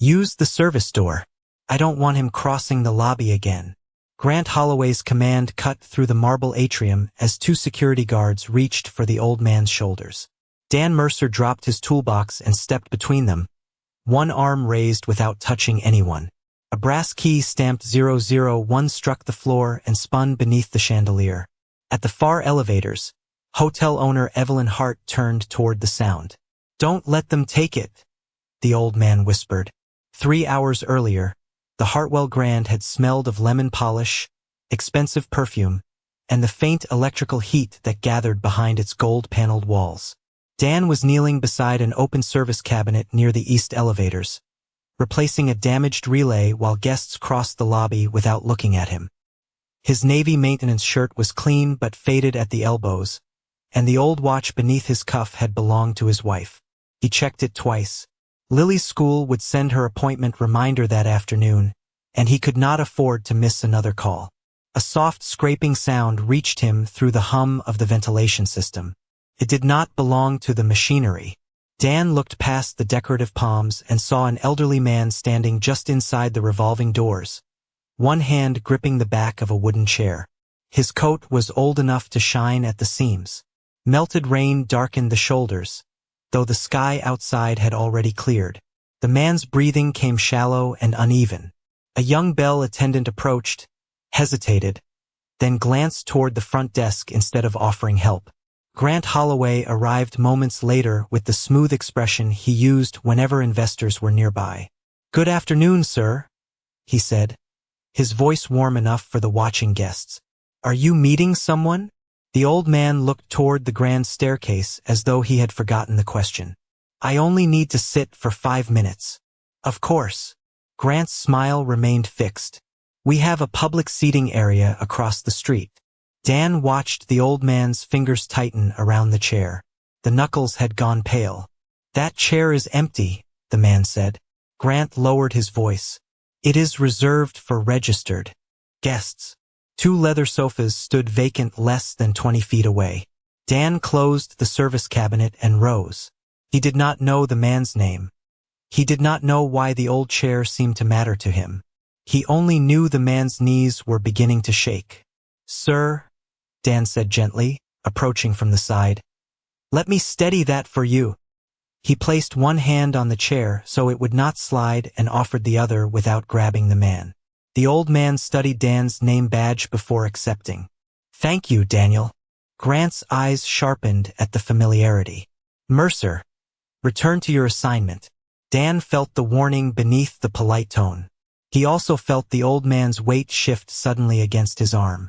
Use the service door. I don't want him crossing the lobby again. Grant Holloway's command cut through the marble atrium as two security guards reached for the old man's shoulders. Dan Mercer dropped his toolbox and stepped between them, one arm raised without touching anyone. A brass key stamped 001 struck the floor and spun beneath the chandelier. At the far elevators, hotel owner Evelyn Hart turned toward the sound. "Don't let them take it," the old man whispered. 3 hours earlier, the Hartwell Grand had smelled of lemon polish, expensive perfume, and the faint electrical heat that gathered behind its gold-paneled walls. Dan was kneeling beside an open service cabinet near the east elevators, replacing a damaged relay while guests crossed the lobby without looking at him. His navy maintenance shirt was clean but faded at the elbows, and the old watch beneath his cuff had belonged to his wife. He checked it twice. Lily's school would send her appointment reminder that afternoon, and he could not afford to miss another call. A soft scraping sound reached him through the hum of the ventilation system. It did not belong to the machinery. Dan looked past the decorative palms and saw an elderly man standing just inside the revolving doors, one hand gripping the back of a wooden chair. His coat was old enough to shine at the seams. Melted rain darkened the shoulders, though the sky outside had already cleared. The man's breathing came shallow and uneven. A young bell attendant approached, hesitated, then glanced toward the front desk instead of offering help. Grant Holloway arrived moments later with the smooth expression he used whenever investors were nearby. "Good afternoon, sir," he said, his voice warm enough for the watching guests. "Are you meeting someone?" The old man looked toward the grand staircase as though he had forgotten the question. "I only need to sit for 5 minutes." "Of course." Grant's smile remained fixed. "We have a public seating area across the street." Dan watched the old man's fingers tighten around the chair. The knuckles had gone pale. "That chair is empty," the man said. Grant lowered his voice. "It is reserved for registered guests." 2 leather sofas stood vacant less than 20 feet away. Dan closed the service cabinet and rose. He did not know the man's name. He did not know why the old chair seemed to matter to him. He only knew the man's knees were beginning to shake. "Sir," Dan said gently, approaching from the side, "let me steady that for you." He placed one hand on the chair so it would not slide and offered the other without grabbing the man. The old man studied Dan's name badge before accepting. "Thank you, Daniel." Grant's eyes sharpened at the familiarity. "Mercer, return to your assignment." Dan felt the warning beneath the polite tone. He also felt the old man's weight shift suddenly against his arm.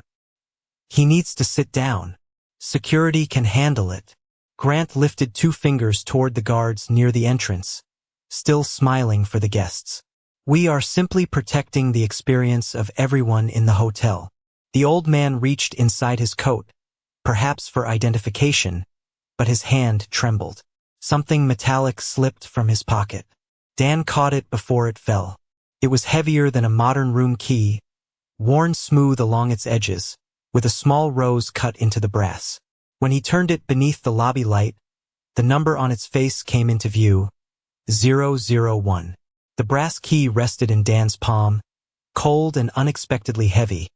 "He needs to sit down. Security can handle it." Grant lifted 2 fingers toward the guards near the entrance, still smiling for the guests. "We are simply protecting the experience of everyone in the hotel." The old man reached inside his coat, perhaps for identification, but his hand trembled. Something metallic slipped from his pocket. Dan caught it before it fell. It was heavier than a modern room key, worn smooth along its edges, with a small rose cut into the brass. When he turned it beneath the lobby light, the number on its face came into view, 001. The brass key rested in Dan's palm, cold and unexpectedly heavy,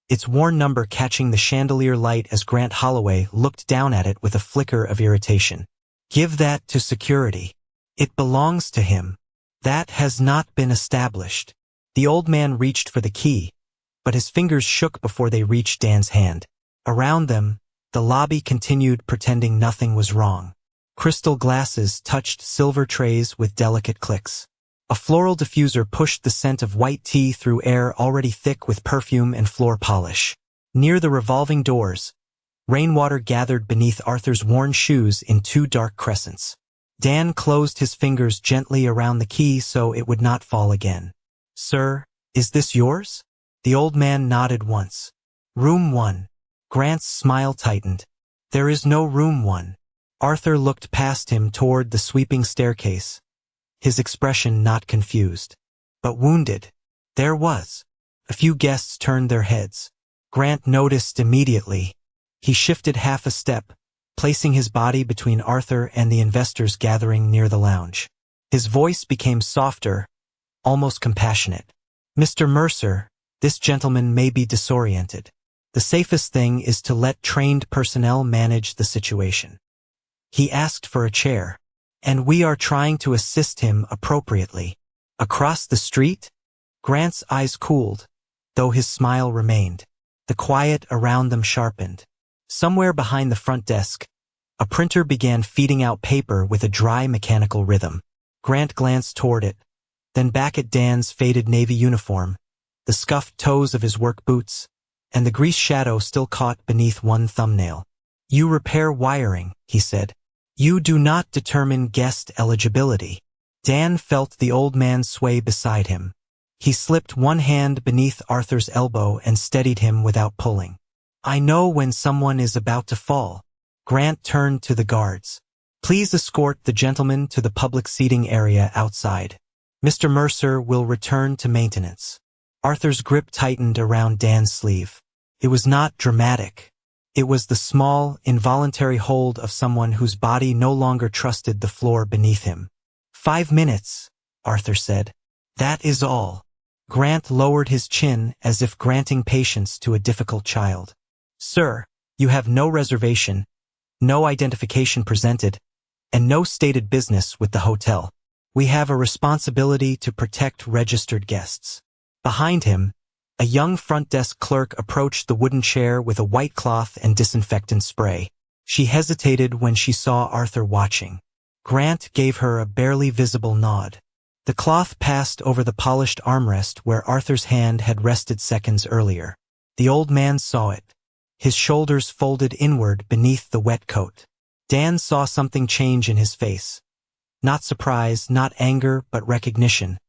its worn number catching the chandelier light as Grant Holloway looked down at it with a flicker of irritation. "Give that to security. It belongs to him." "That has not been established." The old man reached for the key, but his fingers shook before they reached Dan's hand. Around them, the lobby continued pretending nothing was wrong. Crystal glasses touched silver trays with delicate clicks. A floral diffuser pushed the scent of white tea through air already thick with perfume and floor polish. Near the revolving doors, rainwater gathered beneath Arthur's worn shoes in 2 dark crescents. Dan closed his fingers gently around the key so it would not fall again. "Sir, is this yours?" The old man nodded once. "Room 1. Grant's smile tightened. "There is no room 1. Arthur looked past him toward the sweeping staircase, his expression not confused, but wounded. There was. A few guests turned their heads. Grant noticed immediately. He shifted half a step, placing his body between Arthur and the investors gathering near the lounge. His voice became softer, almost compassionate. "Mr. Mercer, this gentleman may be disoriented. The safest thing is to let trained personnel manage the situation. He asked for a chair, and we are trying to assist him appropriately." Across the street? Grant's eyes cooled, though his smile remained. The quiet around them sharpened. Somewhere behind the front desk, a printer began feeding out paper with a dry mechanical rhythm. Grant glanced toward it, then back at Dan's faded navy uniform, the scuffed toes of his work boots, and the grease shadow still caught beneath one thumbnail. "You repair wiring," he said. "You do not determine guest eligibility." Dan felt the old man sway beside him. He slipped one hand beneath Arthur's elbow and steadied him without pulling. "I know when someone is about to fall." Grant turned to the guards. "Please escort the gentleman to the public seating area outside. Mr. Mercer will return to maintenance." Arthur's grip tightened around Dan's sleeve. It was not dramatic. It was the small, involuntary hold of someone whose body no longer trusted the floor beneath him. "5 minutes," Arthur said. "That is all." Grant lowered his chin as if granting patience to a difficult child. "Sir, you have no reservation, no identification presented, and no stated business with the hotel. We have a responsibility to protect registered guests." Behind him, a young front desk clerk approached the wooden chair with a white cloth and disinfectant spray. She hesitated when she saw Arthur watching. Grant gave her a barely visible nod. The cloth passed over the polished armrest where Arthur's hand had rested seconds earlier. The old man saw it, his shoulders folded inward beneath the wet coat. Dan saw something change in his face. Not surprise, not anger, but recognition,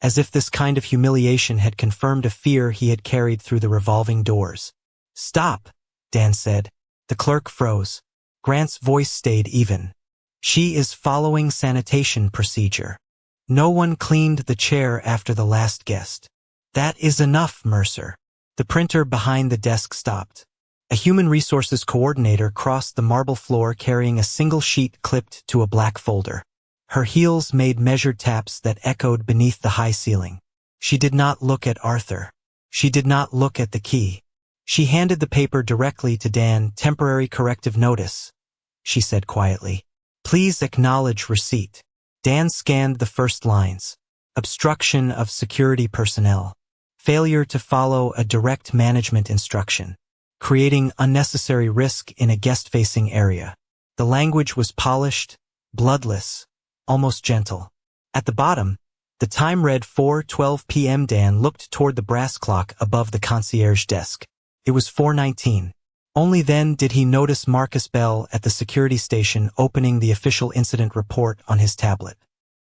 as if this kind of humiliation had confirmed a fear he had carried through the revolving doors. "Stop," Dan said. The clerk froze. Grant's voice stayed even. "She is following sanitation procedure. No one cleaned the chair after the last guest." "That is enough, Mercer." The printer behind the desk stopped. A human resources coordinator crossed the marble floor carrying a single sheet clipped to a black folder. Her heels made measured taps that echoed beneath the high ceiling. She did not look at Arthur. She did not look at the key. She handed the paper directly to Dan. "Temporary corrective notice," she said quietly. "Please acknowledge receipt." Dan scanned the first lines. "Obstruction of security personnel. Failure to follow a direct management instruction. Creating unnecessary risk in a guest-facing area." The language was polished, bloodless, almost gentle. At the bottom, the time read 4:12 p.m. Dan looked toward the brass clock above the concierge desk. It was 4:19. Only then did he notice Marcus Bell at the security station opening the official incident report on his tablet.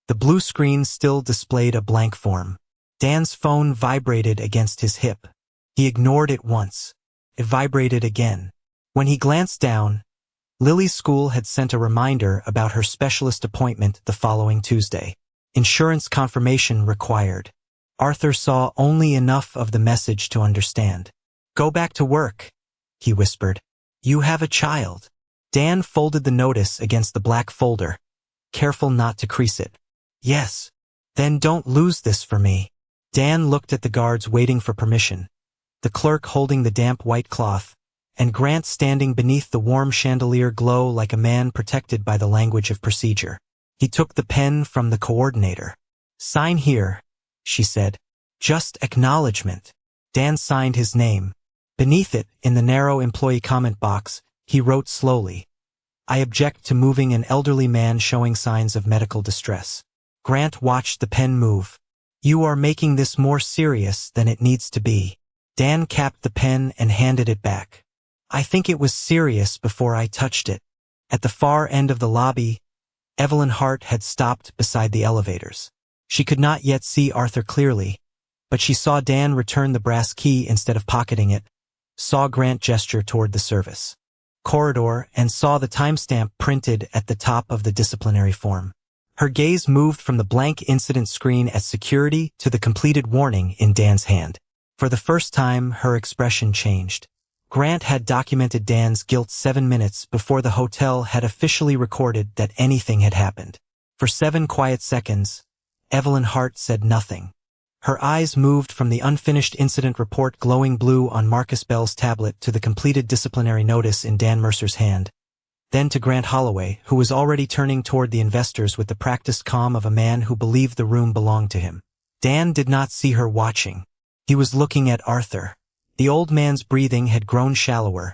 The blue screen still displayed a blank form. Dan's phone vibrated against his hip. He ignored it once. It vibrated again. When he glanced down, Lily's school had sent a reminder about her specialist appointment the following Tuesday. Insurance confirmation required. Arthur saw only enough of the message to understand. "Go back to work," he whispered. "You have a child." Dan folded the notice against the black folder, careful not to crease it. "Yes. Then don't lose this for me." Dan looked at the guards waiting for permission, the clerk holding the damp white cloth, and Grant standing beneath the warm chandelier glow like a man protected by the language of procedure. He took the pen from the coordinator. "Sign here," she said. "Just acknowledgement." Dan signed his name. Beneath it, in the narrow employee comment box, he wrote slowly, "I object to moving an elderly man showing signs of medical distress." Grant watched the pen move. "You are making this more serious than it needs to be." Dan capped the pen and handed it back. "I think it was serious before I touched it." At the far end of the lobby, Evelyn Hart had stopped beside the elevators. She could not yet see Arthur clearly, but she saw Dan return the brass key instead of pocketing it, saw Grant gesture toward the service corridor, and saw the timestamp printed at the top of the disciplinary form. Her gaze moved from the blank incident screen at security to the completed warning in Dan's hand. For the first time, her expression changed. Grant had documented Dan's guilt 7 minutes before the hotel had officially recorded that anything had happened. For 7 quiet seconds, Evelyn Hart said nothing. Her eyes moved from the unfinished incident report glowing blue on Marcus Bell's tablet to the completed disciplinary notice in Dan Mercer's hand, then to Grant Holloway, who was already turning toward the investors with the practiced calm of a man who believed the room belonged to him. Dan did not see her watching. He was looking at Arthur. The old man's breathing had grown shallower,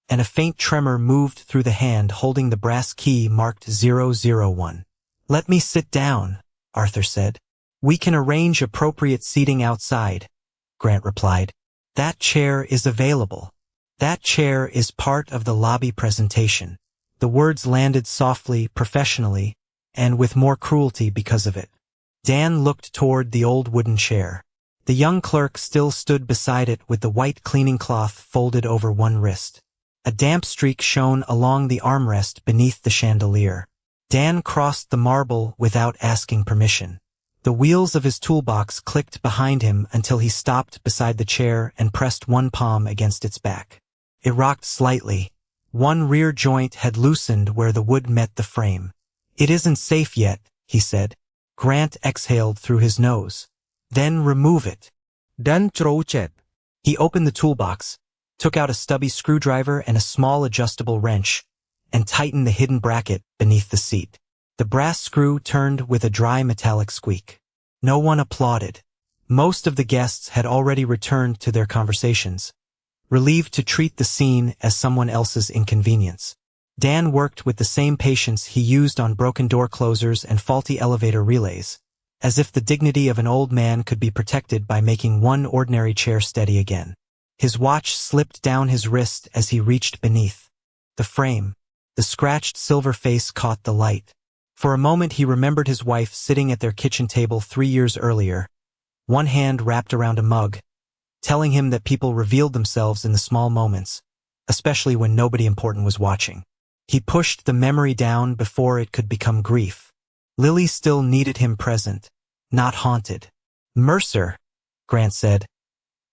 and a faint tremor moved through the hand holding the brass key marked 001. "Let me sit down," Arthur said. "We can arrange appropriate seating outside," Grant replied. "That chair is available. That chair is part of the lobby presentation." The words landed softly, professionally, and with more cruelty because of it. Dan looked toward the old wooden chair. The young clerk still stood beside it with the white cleaning cloth folded over one wrist. A damp streak shone along the armrest beneath the chandelier. Dan crossed the marble without asking permission. The wheels of his toolbox clicked behind him until he stopped beside the chair and pressed one palm against its back. It rocked slightly. One rear joint had loosened where the wood met the frame. "It isn't safe yet," he said. Grant exhaled through his nose. "Then remove it." Dan Trouchet. He opened the toolbox, took out a stubby screwdriver and a small adjustable wrench, and tightened the hidden bracket beneath the seat. The brass screw turned with a dry metallic squeak. No one applauded. Most of the guests had already returned to their conversations, relieved to treat the scene as someone else's inconvenience. Dan worked with the same patience he used on broken door closers and faulty elevator relays, as if the dignity of an old man could be protected by making one ordinary chair steady again. His watch slipped down his wrist as he reached beneath. The frame, the scratched silver face caught the light. For a moment he remembered his wife sitting at their kitchen table 3 years earlier, one hand wrapped around a mug, telling him that people revealed themselves in the small moments, especially when nobody important was watching. He pushed the memory down before it could become grief. Lily still needed him present, not haunted. "Mercer," Grant said.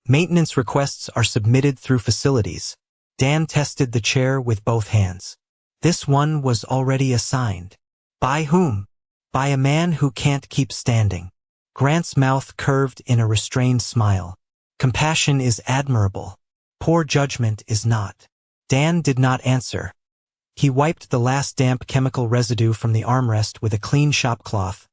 "Maintenance requests are submitted through facilities." Dan tested the chair with both hands. This one was already assigned. By whom? By a man who can't keep standing. Grant's mouth curved in a restrained smile. Compassion is admirable. Poor judgment is not. Dan did not answer. He wiped the last damp chemical residue from the armrest with a clean shop cloth,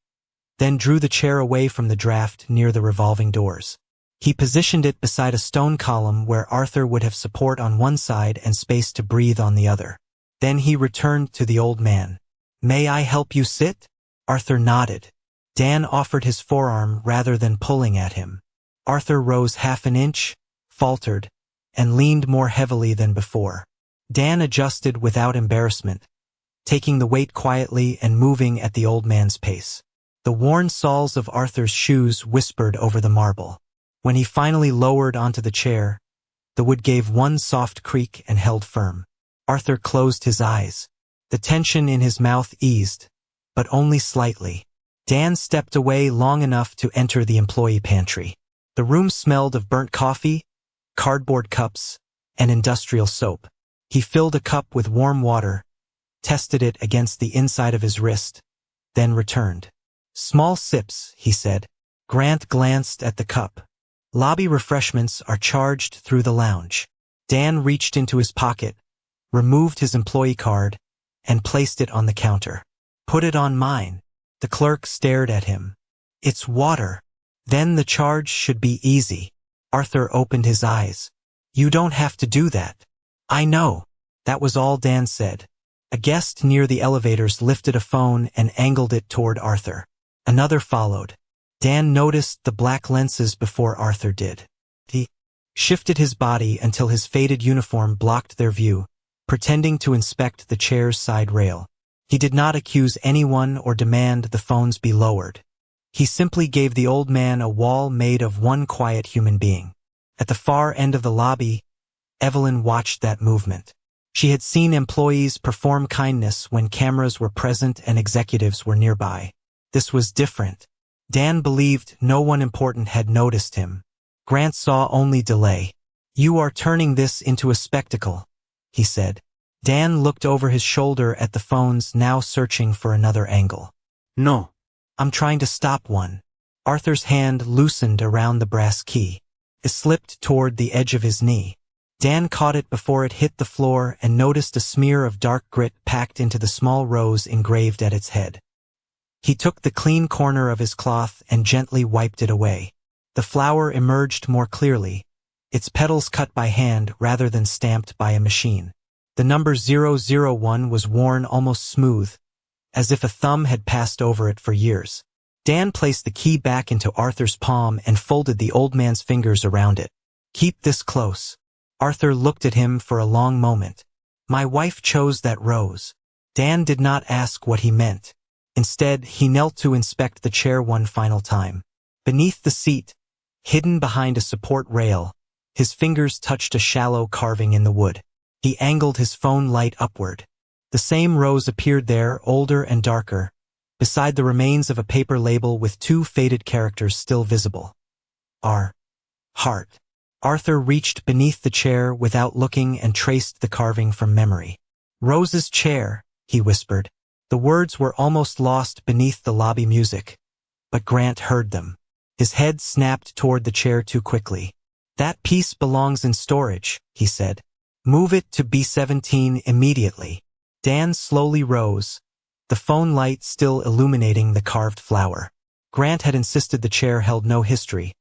then drew the chair away from the draft near the revolving doors. He positioned it beside a stone column where Arthur would have support on one side and space to breathe on the other. Then he returned to the old man. "May I help you sit?" Arthur nodded. Dan offered his forearm rather than pulling at him. Arthur rose half an inch, faltered, and leaned more heavily than before. Dan adjusted without embarrassment, taking the weight quietly and moving at the old man's pace. The worn soles of Arthur's shoes whispered over the marble. When he finally lowered onto the chair, the wood gave one soft creak and held firm. Arthur closed his eyes. The tension in his mouth eased, but only slightly. Dan stepped away long enough to enter the employee pantry. The room smelled of burnt coffee, cardboard cups, and industrial soap. He filled a cup with warm water, tested it against the inside of his wrist, then returned. "Small sips," he said. Grant glanced at the cup. "Lobby refreshments are charged through the lounge." Dan reached into his pocket, removed his employee card, and placed it on the counter. "Put it on mine." The clerk stared at him. "It's water." "Then the charge should be easy." Arthur opened his eyes. "You don't have to do that." "I know." That was all Dan said. A guest near the elevators lifted a phone and angled it toward Arthur. Another followed. Dan noticed the black lenses before Arthur did. He shifted his body until his faded uniform blocked their view, pretending to inspect the chair's side rail. He did not accuse anyone or demand the phones be lowered. He simply gave the old man a wall made of one quiet human being. At the far end of the lobby, Evelyn watched that movement. She had seen employees perform kindness when cameras were present and executives were nearby. This was different. Dan believed no one important had noticed him. Grant saw only delay. "You are turning this into a spectacle," he said. Dan looked over his shoulder at the phones, now searching for another angle. "No. I'm trying to stop one." Arthur's hand loosened around the brass key. It slipped toward the edge of his knee. Dan caught it before it hit the floor and noticed a smear of dark grit packed into the small rose engraved at its head. He took the clean corner of his cloth and gently wiped it away. The flower emerged more clearly, its petals cut by hand rather than stamped by a machine. The number 001 was worn almost smooth, as if a thumb had passed over it for years. Dan placed the key back into Arthur's palm and folded the old man's fingers around it. "Keep this close." Arthur looked at him for a long moment. "My wife chose that rose." Dan did not ask what he meant. Instead, he knelt to inspect the chair one final time. Beneath the seat, hidden behind a support rail, his fingers touched a shallow carving in the wood. He angled his phone light upward. The same rose appeared there, older and darker, beside the remains of a paper label with two faded characters still visible. R. Heart. Arthur reached beneath the chair without looking and traced the carving from memory. "Rose's chair," he whispered. The words were almost lost beneath the lobby music, but Grant heard them. His head snapped toward the chair too quickly. "That piece belongs in storage," he said. "Move it to B17 immediately." Dan slowly rose, the phone light still illuminating the carved flower. Grant had insisted the chair held no history,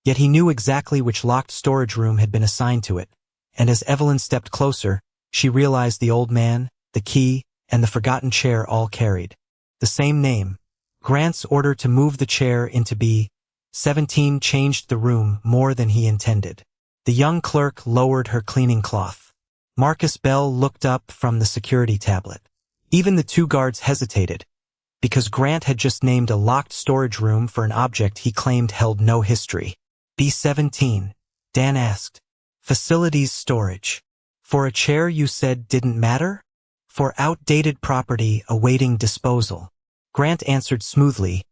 yet he knew exactly which locked storage room had been assigned to it, and as Evelyn stepped closer, she realized the old man, the key, and the forgotten chair all carried the same name. Grant's order to move the chair into B17 changed the room more than he intended. The young clerk lowered her cleaning cloth. Marcus Bell looked up from the security tablet. Even the two guards hesitated, because Grant had just named a locked storage room for an object he claimed held no history. "B17, Dan asked. "Facilities storage. For a chair you said didn't matter?" "For outdated property awaiting disposal." Grant answered smoothly,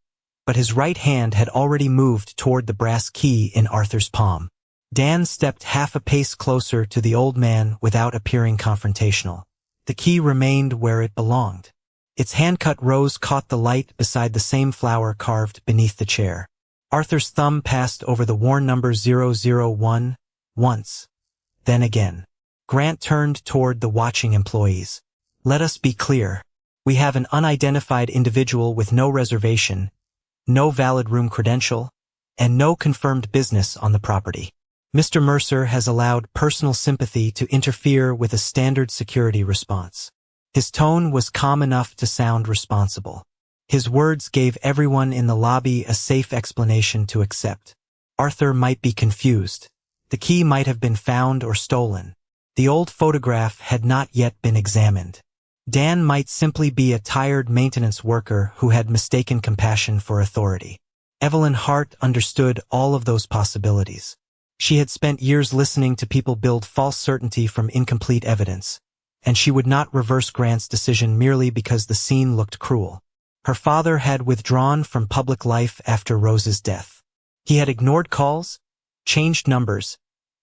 but his right hand had already moved toward the brass key in Arthur's palm. Dan stepped half a pace closer to the old man without appearing confrontational. The key remained where it belonged. Its hand-cut rose caught the light beside the same flower carved beneath the chair. Arthur's thumb passed over the worn number 001 once, then again. Grant turned toward the watching employees. "Let us be clear. We have an unidentified individual with no reservation, no valid room credential, and no confirmed business on the property. Mr. Mercer has allowed personal sympathy to interfere with a standard security response." His tone was calm enough to sound responsible. His words gave everyone in the lobby a safe explanation to accept. Arthur might be confused. The key might have been found or stolen. The old photograph had not yet been examined. Dan might simply be a tired maintenance worker who had mistaken compassion for authority. Evelyn Hart understood all of those possibilities. She had spent years listening to people build false certainty from incomplete evidence, and she would not reverse Grant's decision merely because the scene looked cruel. Her father had withdrawn from public life after Rose's death. He had ignored calls, changed numbers,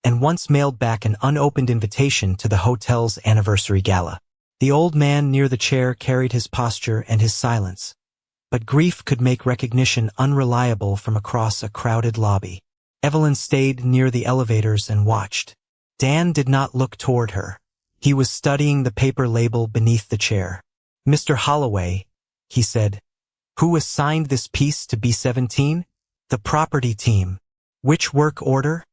and once mailed back an unopened invitation to the hotel's anniversary gala. The old man near the chair carried his posture and his silence, but grief could make recognition unreliable from across a crowded lobby. Evelyn stayed near the elevators and watched. Dan did not look toward her. He was studying the paper label beneath the chair. "Mr. Holloway," he said, "who assigned this piece to B17? "The property team." "Which work order?"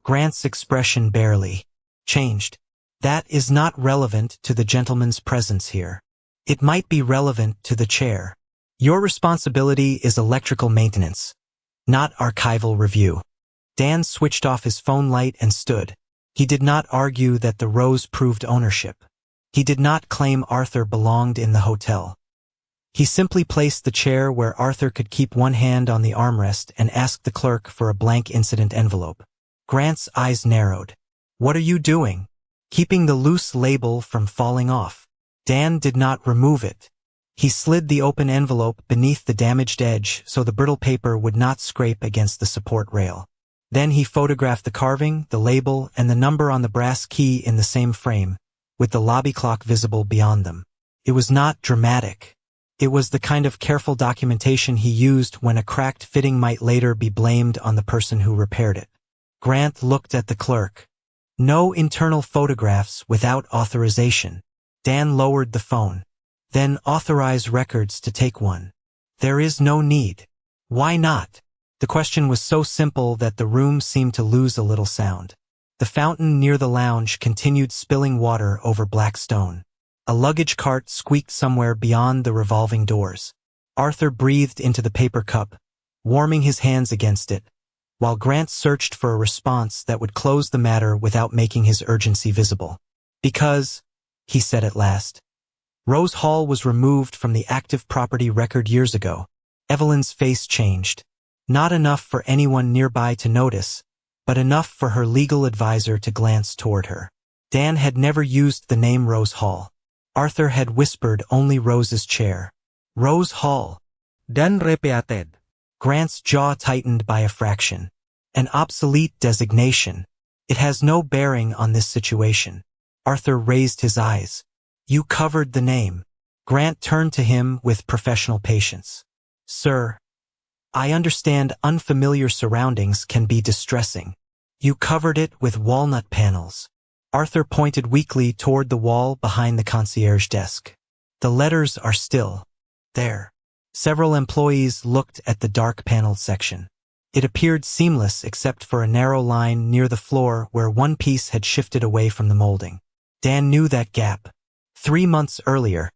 Grant's expression barely changed. "That is not relevant to the gentleman's presence here. It might be relevant to the chair. Your responsibility is electrical maintenance, not archival review." Dan switched off his phone light and stood. He did not argue that the rose proved ownership. He did not claim Arthur belonged in the hotel. He simply placed the chair where Arthur could keep one hand on the armrest and asked the clerk for a blank incident envelope. Grant's eyes narrowed. "What are you doing?" "Keeping the loose label from falling off." Dan did not remove it. He slid the open envelope beneath the damaged edge so the brittle paper would not scrape against the support rail. Then he photographed the carving, the label, and the number on the brass key in the same frame, with the lobby clock visible beyond them. It was not dramatic. It was the kind of careful documentation he used when a cracked fitting might later be blamed on the person who repaired it. Grant looked at the clerk. No internal photographs without authorization. Dan lowered the phone. Then authorize records to take one. There is no need. Why not? The question was so simple that the room seemed to lose a little sound. The fountain near the lounge continued spilling water over black stone. A luggage cart squeaked somewhere beyond the revolving doors. Arthur breathed into the paper cup, warming his hands against it, while Grant searched for a response that would close the matter without making his urgency visible. Because, he said at last, Rose Hall was removed from the active property record years ago. Evelyn's face changed. Not enough for anyone nearby to notice, but enough for her legal advisor to glance toward her. Dan had never used the name Rose Hall. Arthur had whispered only Rose's chair. Rose Hall. Dan repeated. Grant's jaw tightened by a fraction. An obsolete designation. It has no bearing on this situation. Arthur raised his eyes. You covered the name. Grant turned to him with professional patience. Sir, I understand unfamiliar surroundings can be distressing. You covered it with walnut panels. Arthur pointed weakly toward the wall behind the concierge desk. The letters are still there. Several employees looked at the dark paneled section. It appeared seamless except for a narrow line near the floor where one piece had shifted away from the molding. Dan knew that gap. 3 months earlier,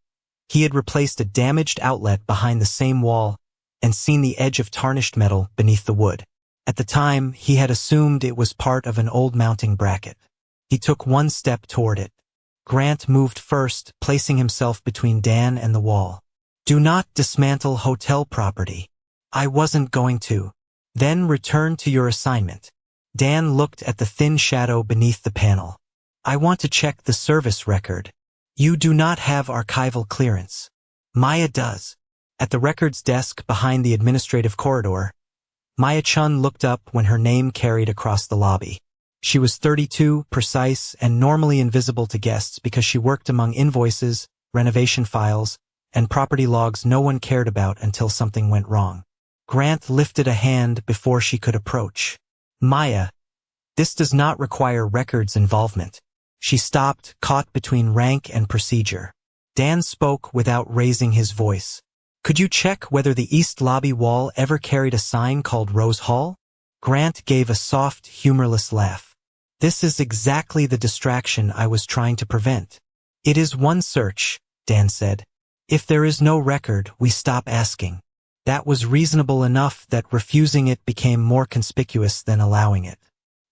he had replaced a damaged outlet behind the same wall and seen the edge of tarnished metal beneath the wood. At the time, he had assumed it was part of an old mounting bracket. He took one step toward it. Grant moved first, placing himself between Dan and the wall. Do not dismantle hotel property. I wasn't going to. Then return to your assignment. Dan looked at the thin shadow beneath the panel. I want to check the service record. You do not have archival clearance. Maya does. At the records desk behind the administrative corridor, Maya Chun looked up when her name carried across the lobby. She was 32, precise, and normally invisible to guests because she worked among invoices, renovation files, and property logs no one cared about until something went wrong. Grant lifted a hand before she could approach. Maya, this does not require records involvement. She stopped, caught between rank and procedure. Dan spoke without raising his voice. Could you check whether the east lobby wall ever carried a sign called Rose Hall? Grant gave a soft, humorless laugh. This is exactly the distraction I was trying to prevent. It is one search, Dan said. If there is no record, we stop asking. That was reasonable enough that refusing it became more conspicuous than allowing it.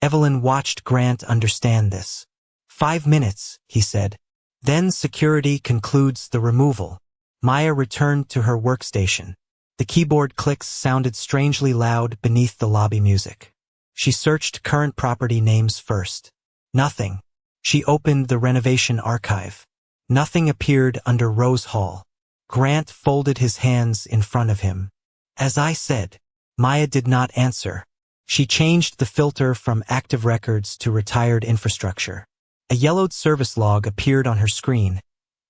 Evelyn watched Grant understand this. 5 minutes, he said. Then security concludes the removal. Maya returned to her workstation. The keyboard clicks sounded strangely loud beneath the lobby music. She searched current property names first. Nothing. She opened the renovation archive. Nothing appeared under Rose Hall. Grant folded his hands in front of him. As I said, Maya did not answer. She changed the filter from active records to retired infrastructure. A yellowed service log appeared on her screen,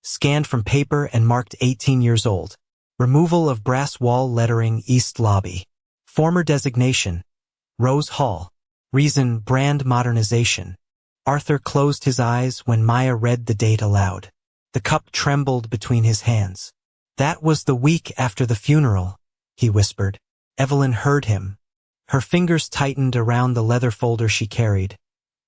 scanned from paper and marked 18 years old. Removal of brass wall lettering East Lobby. Former designation, Rose Hall. Reason, brand modernization. Arthur closed his eyes when Maya read the date aloud. The cup trembled between his hands. That was the week after the funeral, he whispered. Evelyn heard him. Her fingers tightened around the leather folder she carried,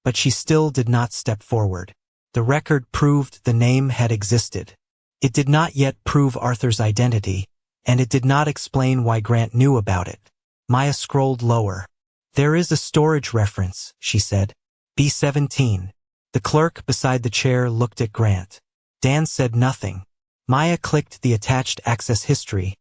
but she still did not step forward. The record proved the name had existed. It did not yet prove Arthur's identity, and it did not explain why Grant knew about it. Maya scrolled lower. There is a storage reference, she said. B17. The clerk beside the chair looked at Grant. Dan said nothing. Maya clicked the attached access history,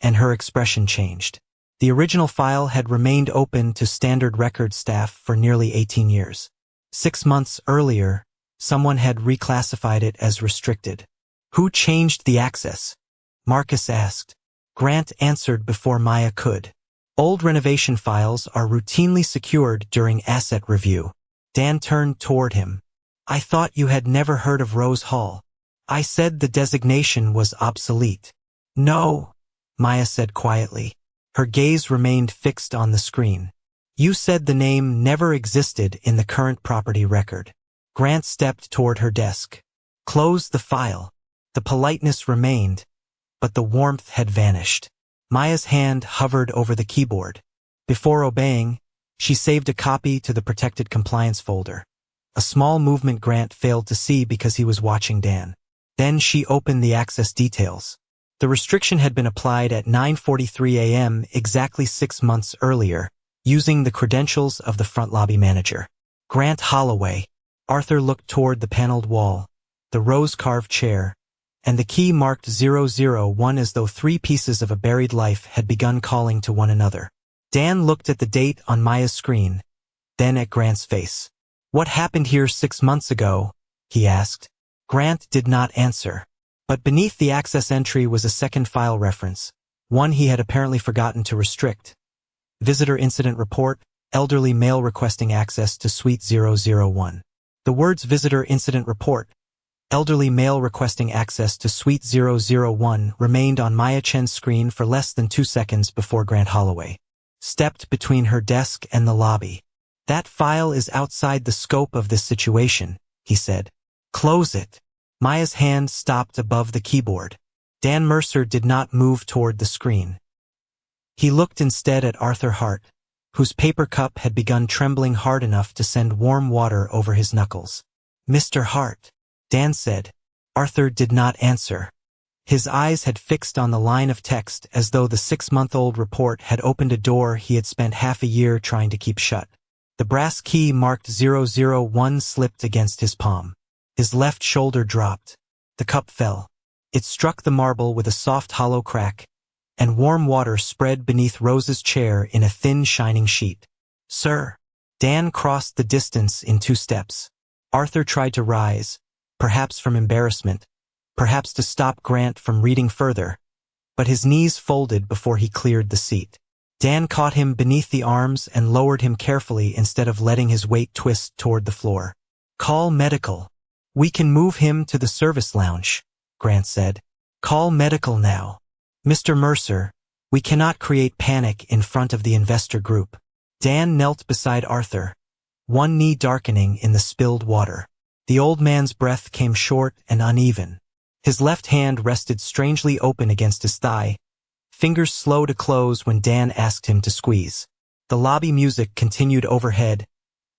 and her expression changed. The original file had remained open to standard record staff for nearly 18 years. 6 months earlier, someone had reclassified it as restricted. Who changed the access? Marcus asked. Grant answered before Maya could. Old renovation files are routinely secured during asset review. Dan turned toward him. I thought you had never heard of Rose Hall. I said the designation was obsolete. No, Maya said quietly. Her gaze remained fixed on the screen. You said the name never existed in the current property record. Grant stepped toward her desk. Close the file. The politeness remained, but the warmth had vanished. Maya's hand hovered over the keyboard. Before obeying, she saved a copy to the protected compliance folder. A small movement Grant failed to see because he was watching Dan. Then she opened the access details. The restriction had been applied at 9:43 a.m. exactly 6 months earlier, using the credentials of the front lobby manager. Grant Holloway. Arthur looked toward the paneled wall, the rose-carved chair, and the key marked 001 as though 3 pieces of a buried life had begun calling to one another. Dan looked at the date on Maya's screen, then at Grant's face. What happened here 6 months ago? He asked. Grant did not answer. But beneath the access entry was a second file reference, one he had apparently forgotten to restrict. Visitor Incident Report, elderly male requesting access to Suite 001. The words Visitor Incident Report, elderly male requesting access to Suite 001 remained on Maya Chen's screen for less than 2 seconds before Grant Holloway stepped between her desk and the lobby. That file is outside the scope of this situation, he said. Close it. Maya's hand stopped above the keyboard. Dan Mercer did not move toward the screen. He looked instead at Arthur Hart, whose paper cup had begun trembling hard enough to send warm water over his knuckles. Mr. Hart, Dan said. Arthur did not answer. His eyes had fixed on the line of text as though the 6-month-old report had opened a door he had spent half a year trying to keep shut. The brass key marked 001 slipped against his palm. His left shoulder dropped. The cup fell. It struck the marble with a soft hollow crack, and warm water spread beneath Rose's chair in a thin shining sheet. Sir. Dan crossed the distance in 2 steps. Arthur tried to rise, perhaps from embarrassment, perhaps to stop Grant from reading further, but his knees folded before he cleared the seat. Dan caught him beneath the arms and lowered him carefully instead of letting his weight twist toward the floor. Call medical. We can move him to the service lounge, Grant said. Call medical now. Mr. Mercer, we cannot create panic in front of the investor group. Dan knelt beside Arthur, one knee darkening in the spilled water. The old man's breath came short and uneven. His left hand rested strangely open against his thigh, fingers slow to close when Dan asked him to squeeze. The lobby music continued overhead,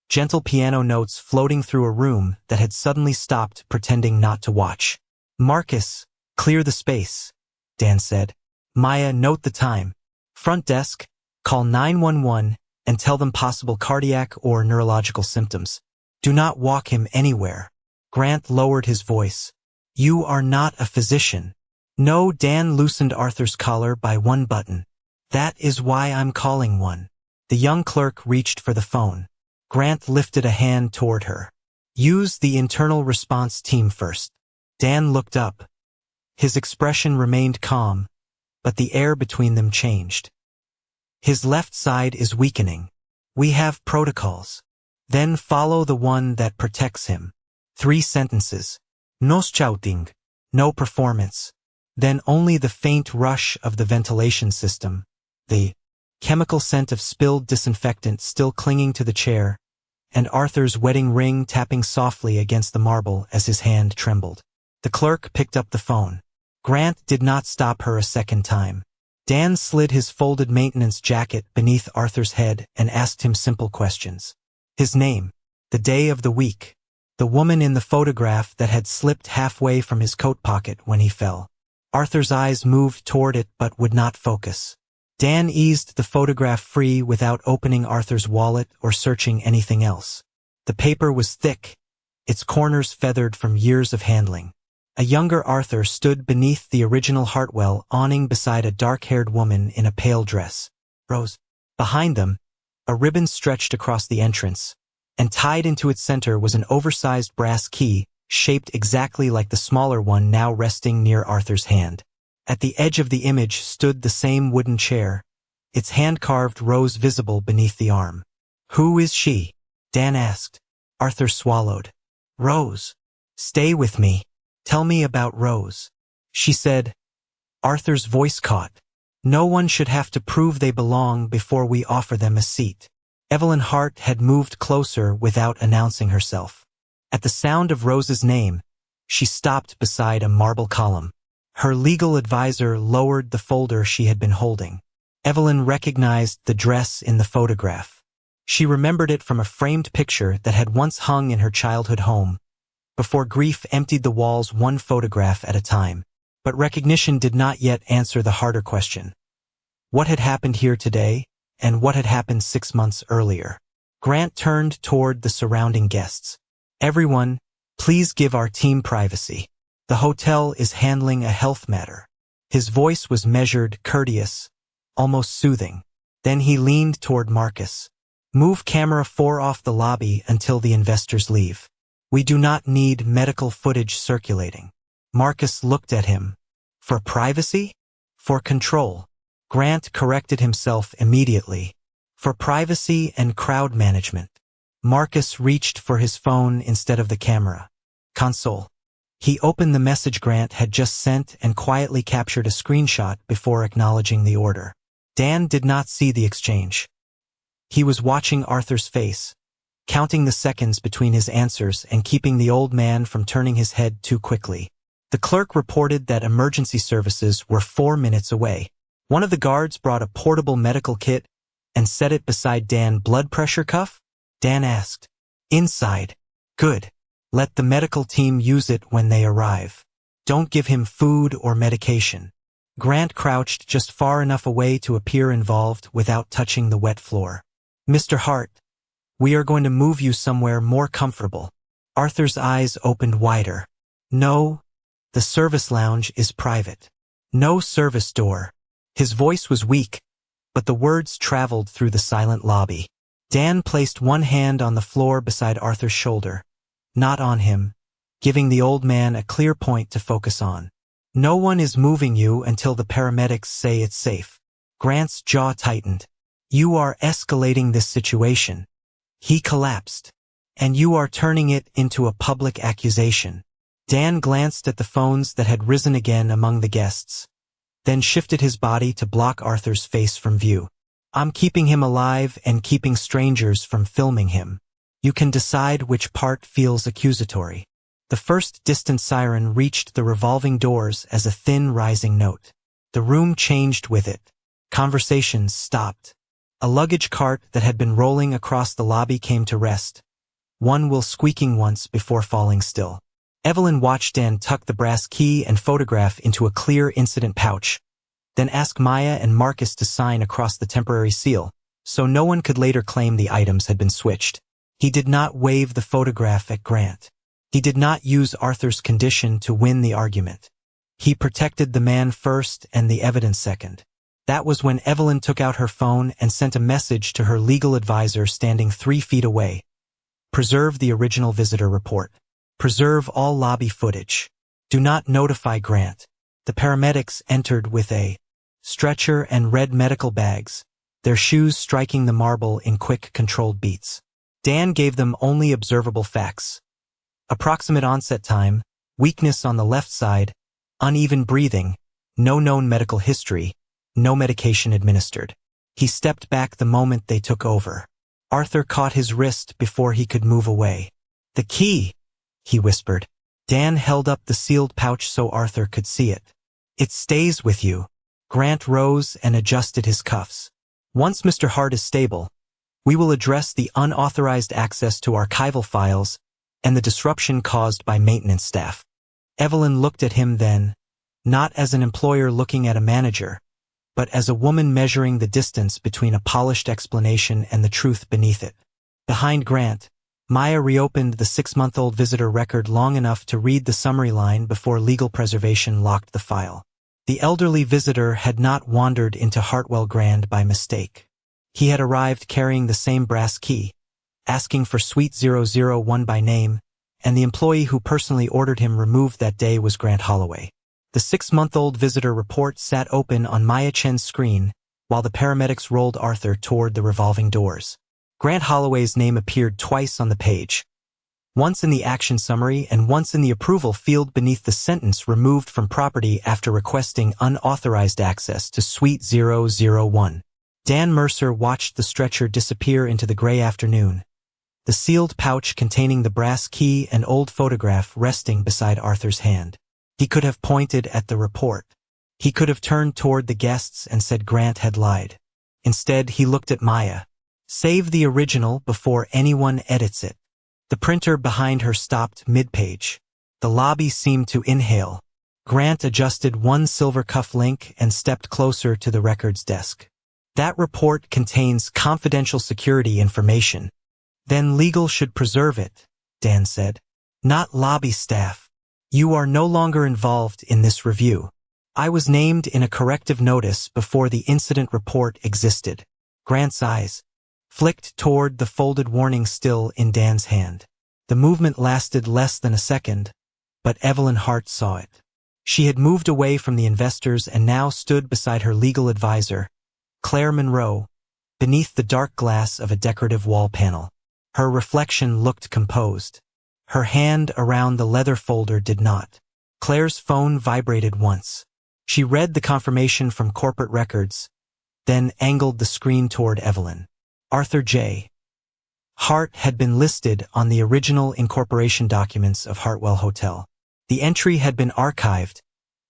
gentle piano notes floating through a room that had suddenly stopped pretending not to watch. Marcus, clear the space, Dan said. Maya, note the time. Front desk, call 911 and tell them possible cardiac or neurological symptoms. Do not walk him anywhere. Grant lowered his voice. You are not a physician. No, Dan loosened Arthur's collar by one button. That is why I'm calling one. The young clerk reached for the phone. Grant lifted a hand toward her. Use the internal response team first. Dan looked up. His expression remained calm, but the air between them changed. His left side is weakening. We have protocols. Then follow the one that protects him. 3 sentences. No shouting. No performance. Then only the faint rush of the ventilation system. The chemical scent of spilled disinfectant still clinging to the chair, and Arthur's wedding ring tapping softly against the marble as his hand trembled. The clerk picked up the phone. Grant did not stop her a second time. Dan slid his folded maintenance jacket beneath Arthur's head and asked him simple questions. His name, the day of the week, the woman in the photograph that had slipped halfway from his coat pocket when he fell. Arthur's eyes moved toward it but would not focus. Dan eased the photograph free without opening Arthur's wallet or searching anything else. The paper was thick, its corners feathered from years of handling. A younger Arthur stood beneath the original Hartwell awning beside a dark-haired woman in a pale dress. Rose. Behind them, a ribbon stretched across the entrance, and tied into its center was an oversized brass key, shaped exactly like the smaller one now resting near Arthur's hand. At the edge of the image stood the same wooden chair, its hand-carved rose visible beneath the arm. Who is she? Dan asked. Arthur swallowed. Rose. Stay with me. Tell me about Rose. She said, Arthur's voice caught. No one should have to prove they belong before we offer them a seat. Evelyn Hart had moved closer without announcing herself. At the sound of Rose's name, she stopped beside a marble column. Her legal advisor lowered the folder she had been holding. Evelyn recognized the dress in the photograph. She remembered it from a framed picture that had once hung in her childhood home, before grief emptied the walls one photograph at a time. But recognition did not yet answer the harder question. What had happened here today, and what had happened 6 months earlier? Grant turned toward the surrounding guests. Everyone, please give our team privacy. The hotel is handling a health matter. His voice was measured, courteous, almost soothing. Then he leaned toward Marcus. Move camera 4 off the lobby until the investors leave. We do not need medical footage circulating. Marcus looked at him. For privacy? For control. Grant corrected himself immediately. For privacy and crowd management. Marcus reached for his phone instead of the camera. Console. He opened the message Grant had just sent and quietly captured a screenshot before acknowledging the order. Dan did not see the exchange. He was watching Arthur's face, counting the seconds between his answers and keeping the old man from turning his head too quickly. The clerk reported that emergency services were 4 minutes away. One of the guards brought a portable medical kit and set it beside Dan's blood pressure cuff. Dan asked, "Inside." "Good. Let the medical team use it when they arrive. Don't give him food or medication." Grant crouched just far enough away to appear involved without touching the wet floor. "Mr. Hart, we are going to move you somewhere more comfortable." Arthur's eyes opened wider. "No, the service lounge is private. No service door." His voice was weak, but the words traveled through the silent lobby. Dan placed one hand on the floor beside Arthur's shoulder, not on him, giving the old man a clear point to focus on. "No one is moving you until the paramedics say it's safe." Grant's jaw tightened. "You are escalating this situation." He collapsed. "And you are turning it into a public accusation." Dan glanced at the phones that had risen again among the guests, then shifted his body to block Arthur's face from view. "I'm keeping him alive and keeping strangers from filming him. You can decide which part feels accusatory." The first distant siren reached the revolving doors as a thin rising note. The room changed with it. Conversations stopped. A luggage cart that had been rolling across the lobby came to rest, one wheel squeaking once before falling still. Evelyn watched Dan tuck the brass key and photograph into a clear incident pouch, then ask Maya and Marcus to sign across the temporary seal, so no one could later claim the items had been switched. He did not wave the photograph at Grant. He did not use Arthur's condition to win the argument. He protected the man first and the evidence second. That was when Evelyn took out her phone and sent a message to her legal advisor standing 3 feet away. "Preserve the original visitor report. Preserve all lobby footage. Do not notify Grant." The paramedics entered with a stretcher and red medical bags, their shoes striking the marble in quick, controlled beats. Dan gave them only observable facts. Approximate onset time, weakness on the left side, uneven breathing, no known medical history, no medication administered. He stepped back the moment they took over. Arthur caught his wrist before he could move away. "The key," he whispered. Dan held up the sealed pouch so Arthur could see it. "It stays with you." Grant rose and adjusted his cuffs. "Once Mr. Hart is stable, we will address the unauthorized access to archival files and the disruption caused by maintenance staff." Evelyn looked at him then, not as an employer looking at a manager, but as a woman measuring the distance between a polished explanation and the truth beneath it. Behind Grant, Maya reopened the 6-month-old visitor record long enough to read the summary line before legal preservation locked the file. The elderly visitor had not wandered into Hartwell Grand by mistake. He had arrived carrying the same brass key, asking for Suite 001 by name, and the employee who personally ordered him removed that day was Grant Holloway. The 6-month-old visitor report sat open on Maya Chen's screen while the paramedics rolled Arthur toward the revolving doors. Grant Holloway's name appeared twice on the page, once in the action summary and once in the approval field beneath the sentence removed from property after requesting unauthorized access to Suite 001. Dan Mercer watched the stretcher disappear into the gray afternoon, the sealed pouch containing the brass key and old photograph resting beside Arthur's hand. He could have pointed at the report. He could have turned toward the guests and said Grant had lied. Instead, he looked at Maya. Save the original before anyone edits it. The printer behind her stopped mid-page. The lobby seemed to inhale. Grant adjusted one silver cuff link and stepped closer to the records desk. That report contains confidential security information. Then legal should preserve it, Dan said. Not lobby staff. You are no longer involved in this review. I was named in a corrective notice before the incident report existed. Grant's eyes flicked toward the folded warning still in Dan's hand. The movement lasted less than a second, but Evelyn Hart saw it. She had moved away from the investors and now stood beside her legal advisor, Claire Monroe, beneath the dark glass of a decorative wall panel. Her reflection looked composed. Her hand around the leather folder did not. Claire's phone vibrated once. She read the confirmation from corporate records, then angled the screen toward Evelyn. Arthur J. Hart had been listed on the original incorporation documents of Hartwell Hotel. The entry had been archived,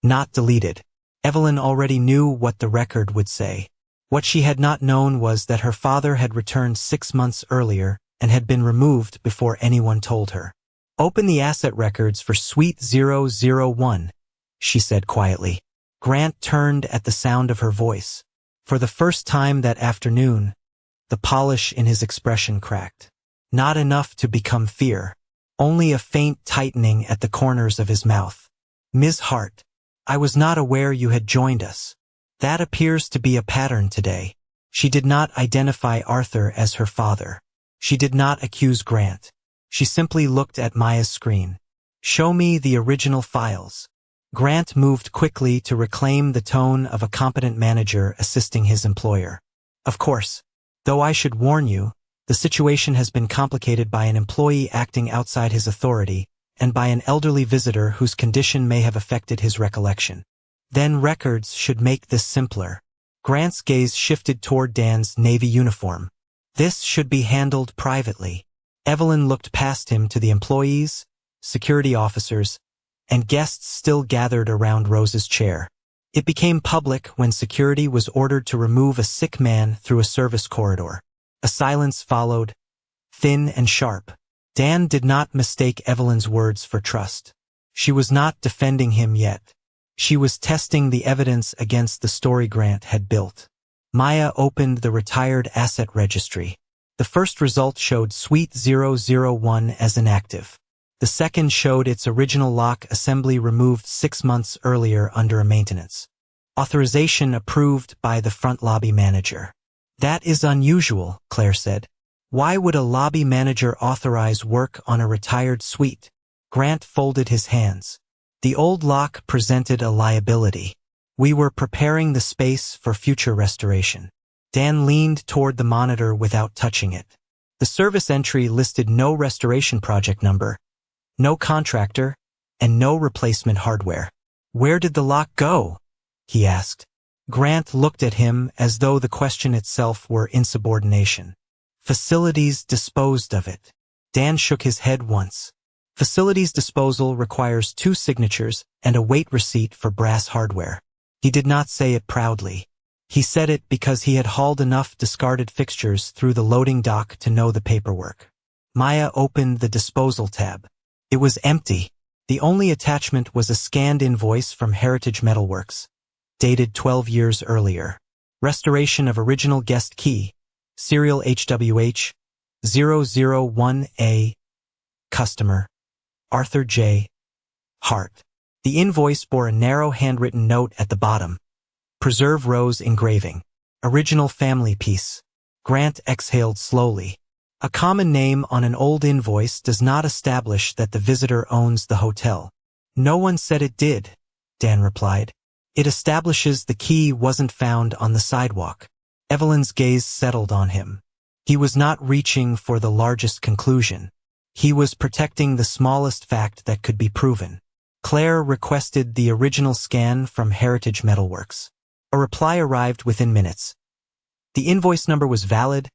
not deleted. Evelyn already knew what the record would say. What she had not known was that her father had returned 6 months earlier and had been removed before anyone told her. Open the asset records for Suite 001, she said quietly. Grant turned at the sound of her voice. For the first time that afternoon, the polish in his expression cracked. Not enough to become fear. Only a faint tightening at the corners of his mouth. Ms. Hart, I was not aware you had joined us. That appears to be a pattern today. She did not identify Arthur as her father. She did not accuse Grant. She simply looked at Maya's screen. Show me the original files. Grant moved quickly to reclaim the tone of a competent manager assisting his employer. Of course. Though I should warn you, the situation has been complicated by an employee acting outside his authority and by an elderly visitor whose condition may have affected his recollection. Then records should make this simpler. Grant's gaze shifted toward Dan's Navy uniform. This should be handled privately. Evelyn looked past him to the employees, security officers, and guests still gathered around Rose's chair. It became public when security was ordered to remove a sick man through a service corridor. A silence followed, thin and sharp. Dan did not mistake Evelyn's words for trust. She was not defending him yet. She was testing the evidence against the story Grant had built. Maya opened the retired asset registry. The first result showed Suite 001 as inactive. The second showed its original lock assembly removed 6 months earlier under a maintenance. Authorization approved by the front lobby manager. That is unusual, Claire said. Why would a lobby manager authorize work on a retired suite? Grant folded his hands. The old lock presented a liability. We were preparing the space for future restoration. Dan leaned toward the monitor without touching it. The service entry listed no restoration project number, no contractor, and no replacement hardware. Where did the lock go? He asked. Grant looked at him as though the question itself were insubordination. Facilities disposed of it. Dan shook his head once. Facilities disposal requires 2 signatures and a weight receipt for brass hardware. He did not say it proudly. He said it because he had hauled enough discarded fixtures through the loading dock to know the paperwork. Maya opened the disposal tab. It was empty. The only attachment was a scanned invoice from Heritage Metalworks, dated 12 years earlier. Restoration of original guest key, serial HWH 001A, customer, Arthur J. Hart. The invoice bore a narrow handwritten note at the bottom. Preserve Rose engraving. Original family piece. Grant exhaled slowly. A common name on an old invoice does not establish that the visitor owns the hotel. No one said it did, Dan replied. It establishes the key wasn't found on the sidewalk. Evelyn's gaze settled on him. He was not reaching for the largest conclusion. He was protecting the smallest fact that could be proven. Claire requested the original scan from Heritage Metalworks. A reply arrived within minutes. The invoice number was valid,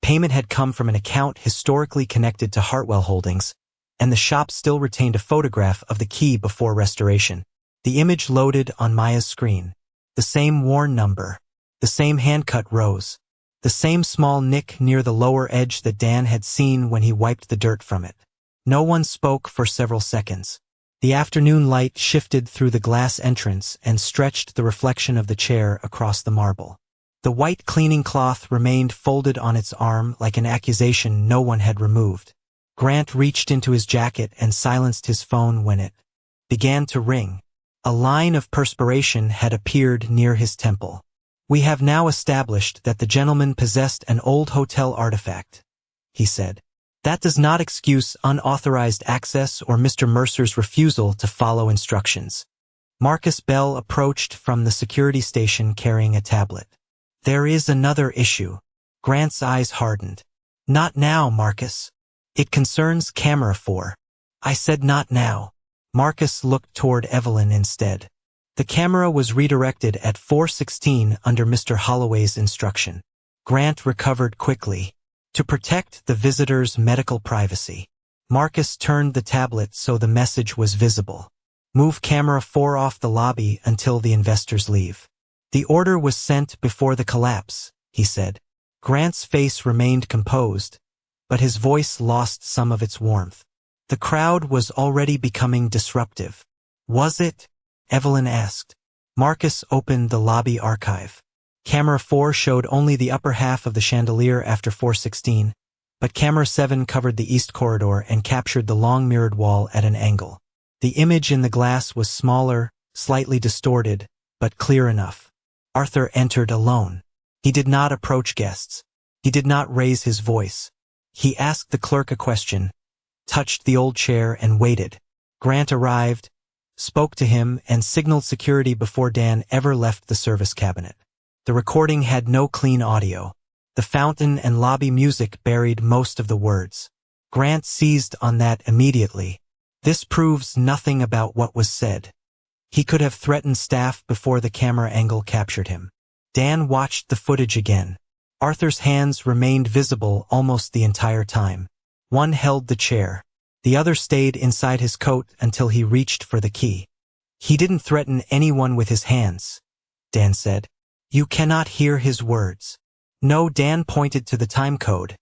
payment had come from an account historically connected to Hartwell Holdings, and the shop still retained a photograph of the key before restoration. The image loaded on Maya's screen. The same worn number. The same hand-cut rows. The same small nick near the lower edge that Dan had seen when he wiped the dirt from it. No one spoke for several seconds. The afternoon light shifted through the glass entrance and stretched the reflection of the chair across the marble. The white cleaning cloth remained folded on its arm like an accusation no one had removed. Grant reached into his jacket and silenced his phone when it began to ring. A line of perspiration had appeared near his temple. "We have now established that the gentleman possessed an old hotel artifact," he said. "That does not excuse unauthorized access or Mr. Mercer's refusal to follow instructions." Marcus Bell approached from the security station carrying a tablet. "There is another issue." Grant's eyes hardened. "Not now, Marcus. It concerns Camera 4. "I said not now." Marcus looked toward Evelyn instead. The camera was redirected at 4:16 under Mr. Holloway's instruction. Grant recovered quickly. "To protect the visitor's medical privacy." Marcus turned the tablet so the message was visible. "Move Camera 4 off the lobby until the investors leave." "The order was sent before the collapse," he said. Grant's face remained composed, but his voice lost some of its warmth. The crowd was already becoming disruptive. "Was it?" Evelyn asked. Marcus opened the lobby archive. Camera 4 showed only the upper half of the chandelier after 4:16, but Camera 7 covered the east corridor and captured the long mirrored wall at an angle. The image in the glass was smaller, slightly distorted, but clear enough. Arthur entered alone. He did not approach guests. He did not raise his voice. He asked the clerk a question, touched the old chair and waited. Grant arrived, spoke to him, and signaled security before Dan ever left the service cabinet. The recording had no clean audio. The fountain and lobby music buried most of the words. Grant seized on that immediately. This proves nothing about what was said. He could have threatened staff before the camera angle captured him. Dan watched the footage again. Arthur's hands remained visible almost the entire time. One held the chair. The other stayed inside his coat until he reached for the key. "He didn't threaten anyone with his hands," Dan said. "You cannot hear his words." "No," Dan pointed to the time code.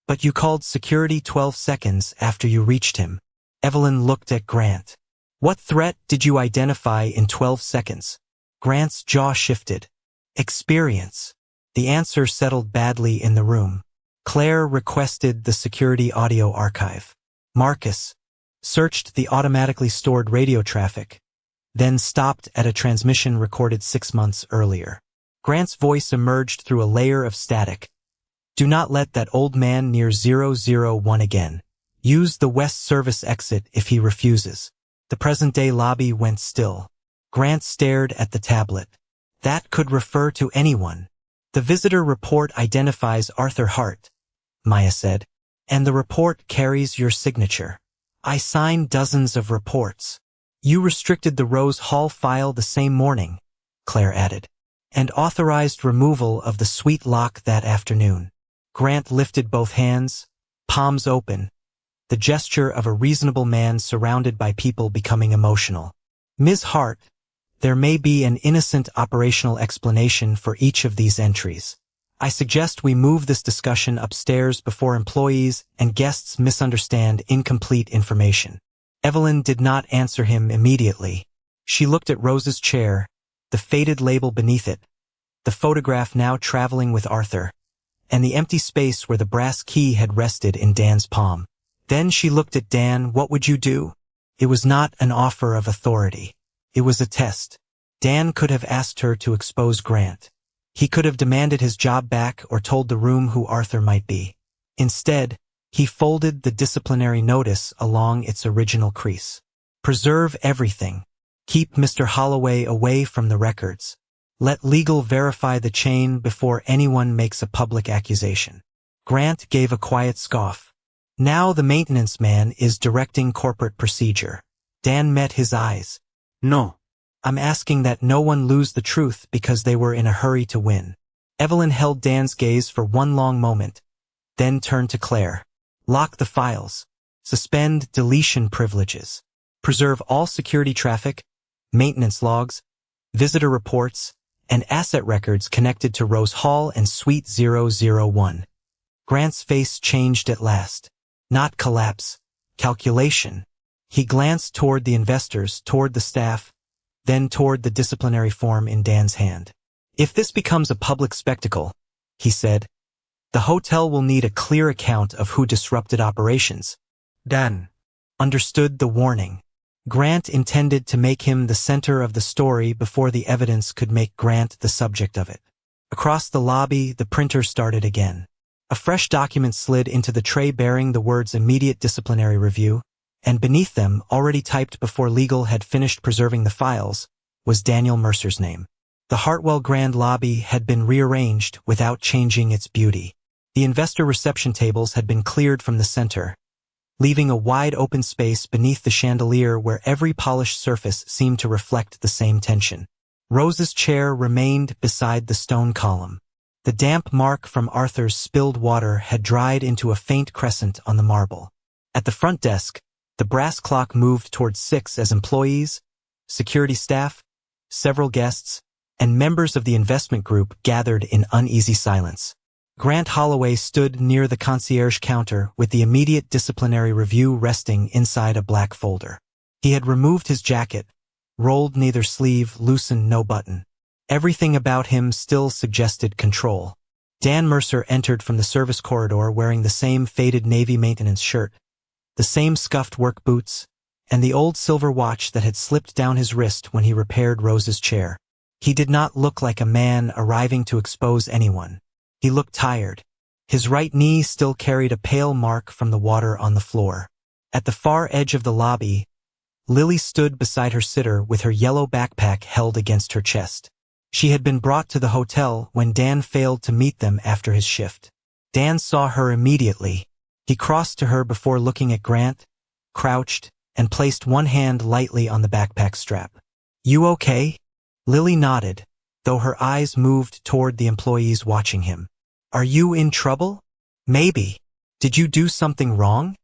"But you called security 12 seconds after you reached him." Evelyn looked at Grant. "What threat did you identify in 12 seconds? Grant's jaw shifted. "Experience." The answer settled badly in the room. Claire requested the security audio archive. Marcus searched the automatically stored radio traffic, then stopped at a transmission recorded 6 months earlier. Grant's voice emerged through a layer of static. "Do not let that old man near 001 again. Use the west service exit if he refuses." The present-day lobby went still. Grant stared at the tablet. "That could refer to anyone." "The visitor report identifies Arthur Hart," Maya said, "and the report carries your signature." "I signed dozens of reports." "You restricted the Rose Hall file the same morning," Claire added, "and authorized removal of the suite lock that afternoon." Grant lifted both hands, palms open, the gesture of a reasonable man surrounded by people becoming emotional. "Ms. Hart, there may be an innocent operational explanation for each of these entries. I suggest we move this discussion upstairs before employees and guests misunderstand incomplete information." Evelyn did not answer him immediately. She looked at Rose's chair, the faded label beneath it, the photograph now traveling with Arthur, and the empty space where the brass key had rested in Dan's palm. Then she looked at Dan. "What would you do?" It was not an offer of authority. It was a test. Dan could have asked her to expose Grant. He could have demanded his job back or told the room who Arthur might be. Instead, he folded the disciplinary notice along its original crease. "Preserve everything. Keep Mr. Holloway away from the records. Let legal verify the chain before anyone makes a public accusation." Grant gave a quiet scoff. Now the maintenance man is directing corporate procedure. Dan met his eyes. No. I'm asking that no one lose the truth because they were in a hurry to win. Evelyn held Dan's gaze for one long moment, then turned to Claire. Lock the files. Suspend deletion privileges. Preserve all security traffic, maintenance logs, visitor reports, and asset records connected to Rose Hall and Suite 001. Grant's face changed at last. Not collapse. Calculation. He glanced toward the investors, toward the staff, then toward the disciplinary form in Dan's hand. If this becomes a public spectacle, he said, the hotel will need a clear account of who disrupted operations. Dan. Understood the warning. Grant intended to make him the center of the story before the evidence could make Grant the subject of it. Across the lobby, the printer started again. A fresh document slid into the tray bearing the words immediate disciplinary review, and beneath them, already typed before legal had finished preserving the files, was Daniel Mercer's name. The Hartwell Grand Lobby had been rearranged without changing its beauty. The investor reception tables had been cleared from the center, leaving a wide open space beneath the chandelier where every polished surface seemed to reflect the same tension. Rose's chair remained beside the stone column. The damp mark from Arthur's spilled water had dried into a faint crescent on the marble. At the front desk, the brass clock moved towards 6 as employees, security staff, several guests, and members of the investment group gathered in uneasy silence. Grant Holloway stood near the concierge counter with the immediate disciplinary review resting inside a black folder. He had removed his jacket, rolled neither sleeve, loosened no button. Everything about him still suggested control. Dan Mercer entered from the service corridor wearing the same faded navy maintenance shirt, the same scuffed work boots, and the old silver watch that had slipped down his wrist when he repaired Rose's chair. He did not look like a man arriving to expose anyone. He looked tired. His right knee still carried a pale mark from the water on the floor. At the far edge of the lobby, Lily stood beside her sitter with her yellow backpack held against her chest. She had been brought to the hotel when Dan failed to meet them after his shift. Dan saw her immediately. He crossed to her before looking at Grant, crouched, and placed one hand lightly on the backpack strap. "You okay?" Lily nodded, though her eyes moved toward the employees watching him. "Are you in trouble?" "Maybe. Did you do something wrong?"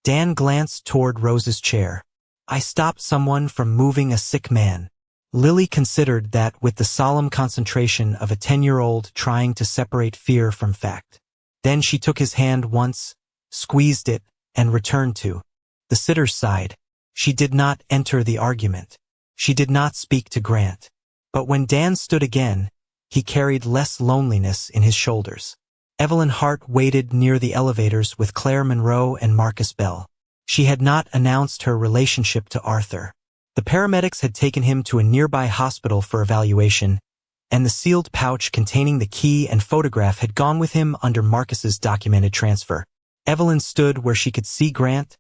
Dan glanced toward Rose's chair. "I stopped someone from moving a sick man." Lily considered that with the solemn concentration of a 10-year-old trying to separate fear from fact. Then she took his hand once, squeezed it, and returned to the sitter's side. She did not enter the argument. She did not speak to Grant. But when Dan stood again, he carried less loneliness in his shoulders. Evelyn Hart waited near the elevators with Claire Monroe and Marcus Bell. She had not announced her relationship to Arthur. The paramedics had taken him to a nearby hospital for evaluation, and the sealed pouch containing the key and photograph had gone with him under Marcus's documented transfer. Evelyn stood where she could see Grant,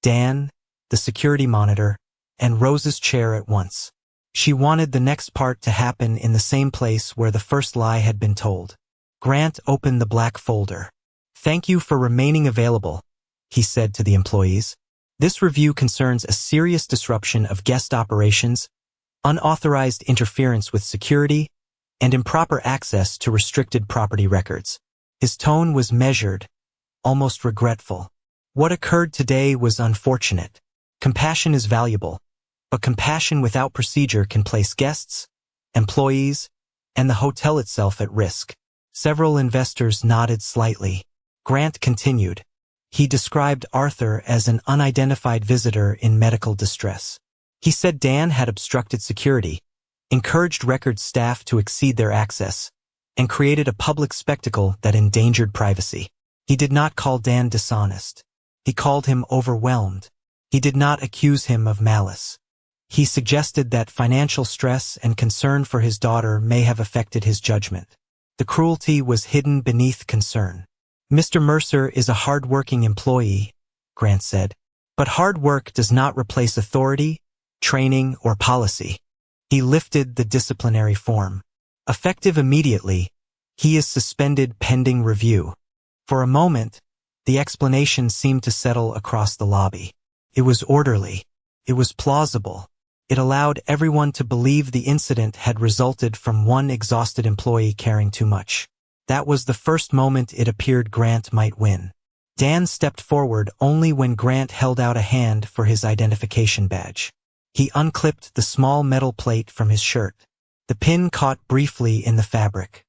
Dan, the security monitor, and Rose's chair at once. She wanted the next part to happen in the same place where the first lie had been told. Grant opened the black folder. "Thank you for remaining available," he said to the employees. "This review concerns a serious disruption of guest operations, unauthorized interference with security, and improper access to restricted property records." His tone was measured, almost regretful. "What occurred today was unfortunate. Compassion is valuable, but compassion without procedure can place guests, employees, and the hotel itself at risk." Several investors nodded slightly. Grant continued. He described Arthur as an unidentified visitor in medical distress. He said Dan had obstructed security, encouraged records staff to exceed their access, and created a public spectacle that endangered privacy. He did not call Dan dishonest. He called him overwhelmed. He did not accuse him of malice. He suggested that financial stress and concern for his daughter may have affected his judgment. The cruelty was hidden beneath concern. "Mr. Mercer is a hard-working employee," Grant said. "But hard work does not replace authority, training, or policy." He lifted the disciplinary form. "Effective immediately, he is suspended pending review." For a moment, The explanation seemed to settle across the lobby. It was orderly. It was plausible. It allowed everyone to believe the incident had resulted from one exhausted employee caring too much. That was the first moment it appeared Grant might win. Dan stepped forward only when Grant held out a hand for his identification badge. He unclipped the small metal plate from his shirt. The pin caught briefly in the fabric,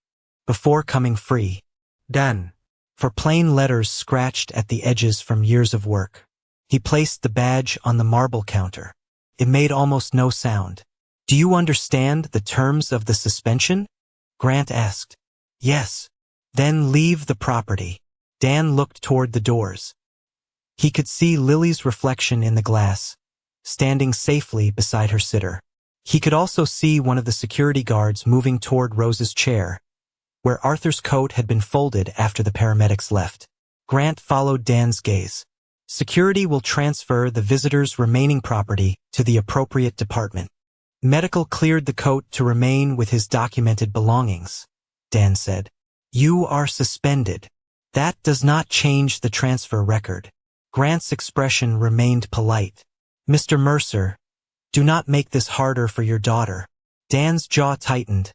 before coming free. Dan. For plain letters scratched at the edges from years of work. He placed the badge on the marble counter. It made almost no sound. "Do you understand the terms of the suspension?" Grant asked. "Yes." "Then leave the property." Dan looked toward the doors. He could see Lily's reflection in the glass, standing safely beside her sitter. He could also see one of the security guards moving toward Rose's chair, where Arthur's coat had been folded after the paramedics left. Grant followed Dan's gaze. "Security will transfer the visitor's remaining property to the appropriate department." Medical cleared the coat to remain with his documented belongings, Dan said. "You are suspended. That does not change the transfer record." Grant's expression remained polite. "Mr. Mercer, do not make this harder for your daughter." Dan's jaw tightened,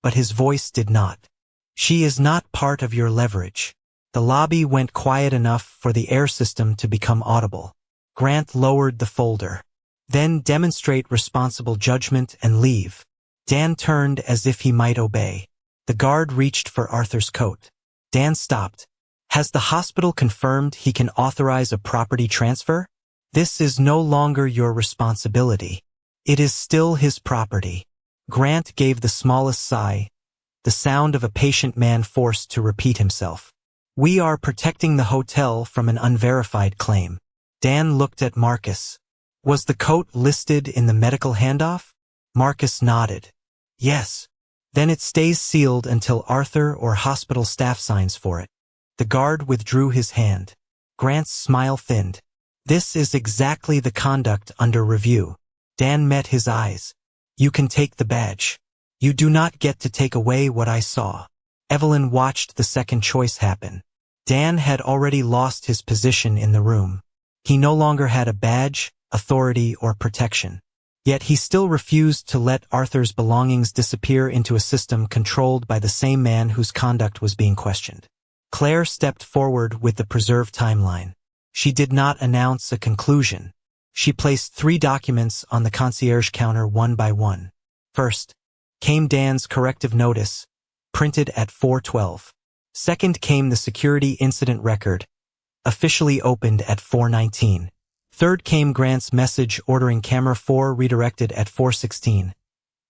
but his voice did not. "She is not part of your leverage." The lobby went quiet enough for the air system to become audible. Grant lowered the folder. "Then demonstrate responsible judgment and leave." Dan turned as if he might obey. The guard reached for Arthur's coat. Dan stopped. "Has the hospital confirmed he can authorize a property transfer?" "This is no longer your responsibility. It is still his property." Grant gave the smallest sigh, the sound of a patient man forced to repeat himself. "We are protecting the hotel from an unverified claim." Dan looked at Marcus. "Was the coat listed in the medical handoff?" Marcus nodded. "Yes." "Then it stays sealed until Arthur or hospital staff signs for it." The guard withdrew his hand. Grant's smile thinned. "This is exactly the conduct under review." Dan met his eyes. "You can take the badge. You do not get to take away what I saw." Evelyn watched the second choice happen. Dan had already lost his position in the room. He no longer had a badge, authority, or protection. Yet he still refused to let Arthur's belongings disappear into a system controlled by the same man whose conduct was being questioned. Claire stepped forward with the preserved timeline. She did not announce a conclusion. She placed 3 documents on the concierge counter one by one. First came Dan's corrective notice, printed at 4:12. Second came the security incident record, officially opened at 4:19. Third came Grant's message ordering camera 4 redirected at 4:16,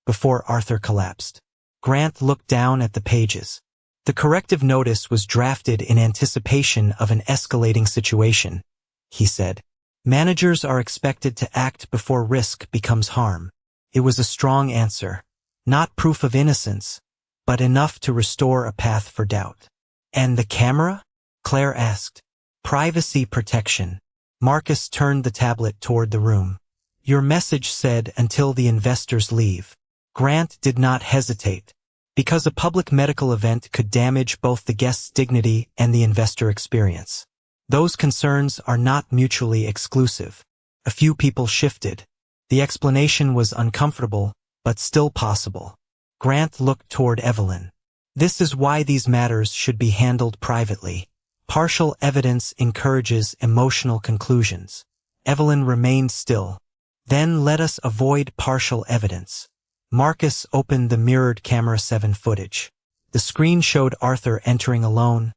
before Arthur collapsed. Grant looked down at the pages. The corrective notice was drafted in anticipation of an escalating situation, he said. Managers are expected to act before risk becomes harm. It was a strong answer, not proof of innocence, but enough to restore a path for doubt. "And the camera?" Claire asked. "Privacy protection." Marcus turned the tablet toward the room. "Your message said until the investors leave." Grant did not hesitate, because a public medical event could damage both the guest's dignity and the investor experience. Those concerns are not mutually exclusive. A few people shifted. The explanation was uncomfortable, but still possible. Grant looked toward Evelyn. "This is why these matters should be handled privately. Partial evidence encourages emotional conclusions." Evelyn remained still. "Then let us avoid partial evidence." Marcus opened the mirrored camera 7 footage. The screen showed Arthur entering alone,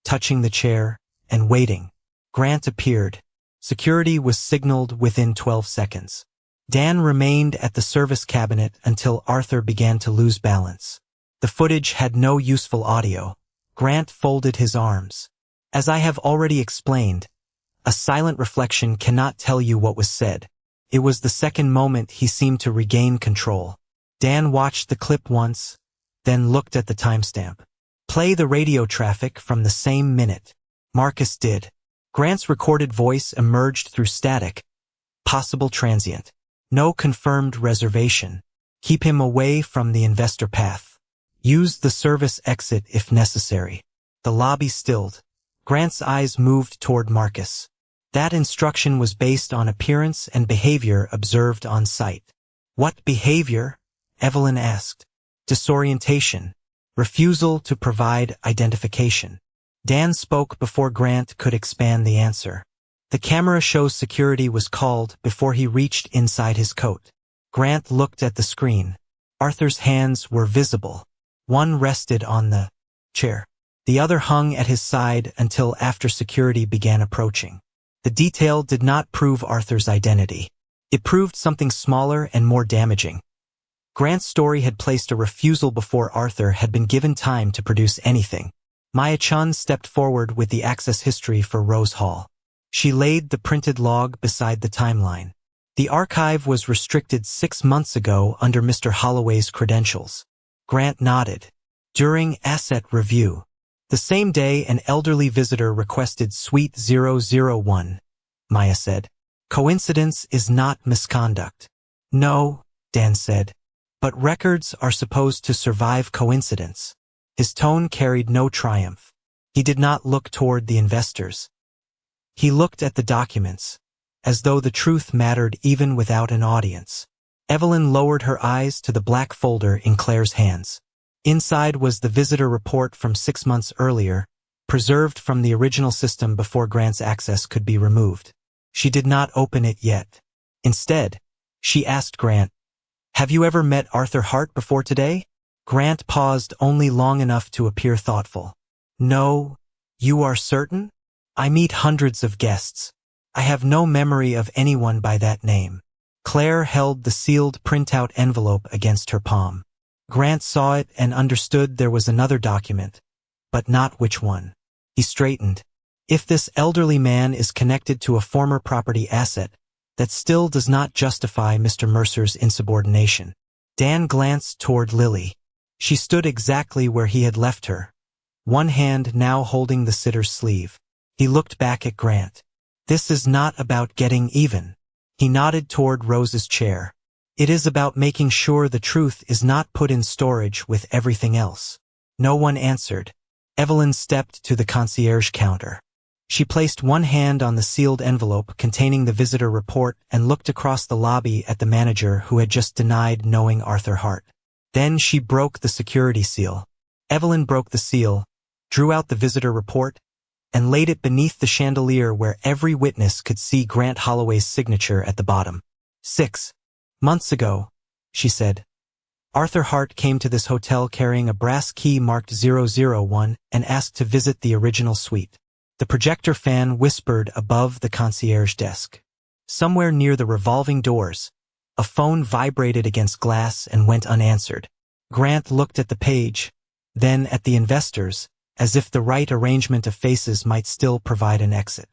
touching the chair, and waiting. Grant appeared. Security was signaled within 12 seconds. Dan remained at the service cabinet until Arthur began to lose balance. The footage had no useful audio. Grant folded his arms. "As I have already explained, a silent reflection cannot tell you what was said." It was the second moment he seemed to regain control. Dan watched the clip once, then looked at the timestamp. "Play the radio traffic from the same minute." Marcus did. Grant's recorded voice emerged through static. "Possible transient. No confirmed reservation. Keep him away from the investor path. Use the service exit if necessary." The lobby stilled. Grant's eyes moved toward Marcus. That instruction was based on appearance and behavior observed on site. What behavior? Evelyn asked. Disorientation. Refusal to provide identification. Dan spoke before Grant could expand the answer. The camera shows security was called before he reached inside his coat. Grant looked at the screen. Arthur's hands were visible. One rested on the chair. The other hung at his side until after security began approaching. The detail did not prove Arthur's identity. It proved something smaller and more damaging. Grant's story had placed a refusal before Arthur had been given time to produce anything. Maya Chun stepped forward with the access history for Rose Hall. She laid the printed log beside the timeline. The archive was restricted 6 months ago under Mr. Holloway's credentials. Grant nodded. During asset review. The same day an elderly visitor requested Suite 001, Maya said. Coincidence is not misconduct. No, Dan said. But records are supposed to survive coincidence. His tone carried no triumph. He did not look toward the investors. He looked at the documents, as though the truth mattered even without an audience. Evelyn lowered her eyes to the black folder in Claire's hands. Inside was the visitor report from 6 months earlier, preserved from the original system before Grant's access could be removed. She did not open it yet. Instead, she asked Grant, "Have you ever met Arthur Hart before today?" Grant paused only long enough to appear thoughtful. "No, you are certain? I meet hundreds of guests. I have no memory of anyone by that name." Claire held the sealed printout envelope against her palm. Grant saw it and understood there was another document, but not which one. He straightened. If this elderly man is connected to a former property asset, that still does not justify Mr. Mercer's insubordination. Dan glanced toward Lily. She stood exactly where he had left her, one hand now holding the sitter's sleeve. He looked back at Grant. This is not about getting even. He nodded toward Rose's chair. It is about making sure the truth is not put in storage with everything else. No one answered. Evelyn stepped to the concierge counter. She placed one hand on the sealed envelope containing the visitor report and looked across the lobby at the manager who had just denied knowing Arthur Hart. Then she broke the security seal. Evelyn broke the seal, drew out the visitor report, and laid it beneath the chandelier where every witness could see Grant Holloway's signature at the bottom. 6 months ago, she said. Arthur Hart came to this hotel carrying a brass key marked 001 and asked to visit the original suite. The projector fan whispered above the concierge desk. Somewhere near the revolving doors, a phone vibrated against glass and went unanswered. Grant looked at the page, then at the investors, as if the right arrangement of faces might still provide an exit.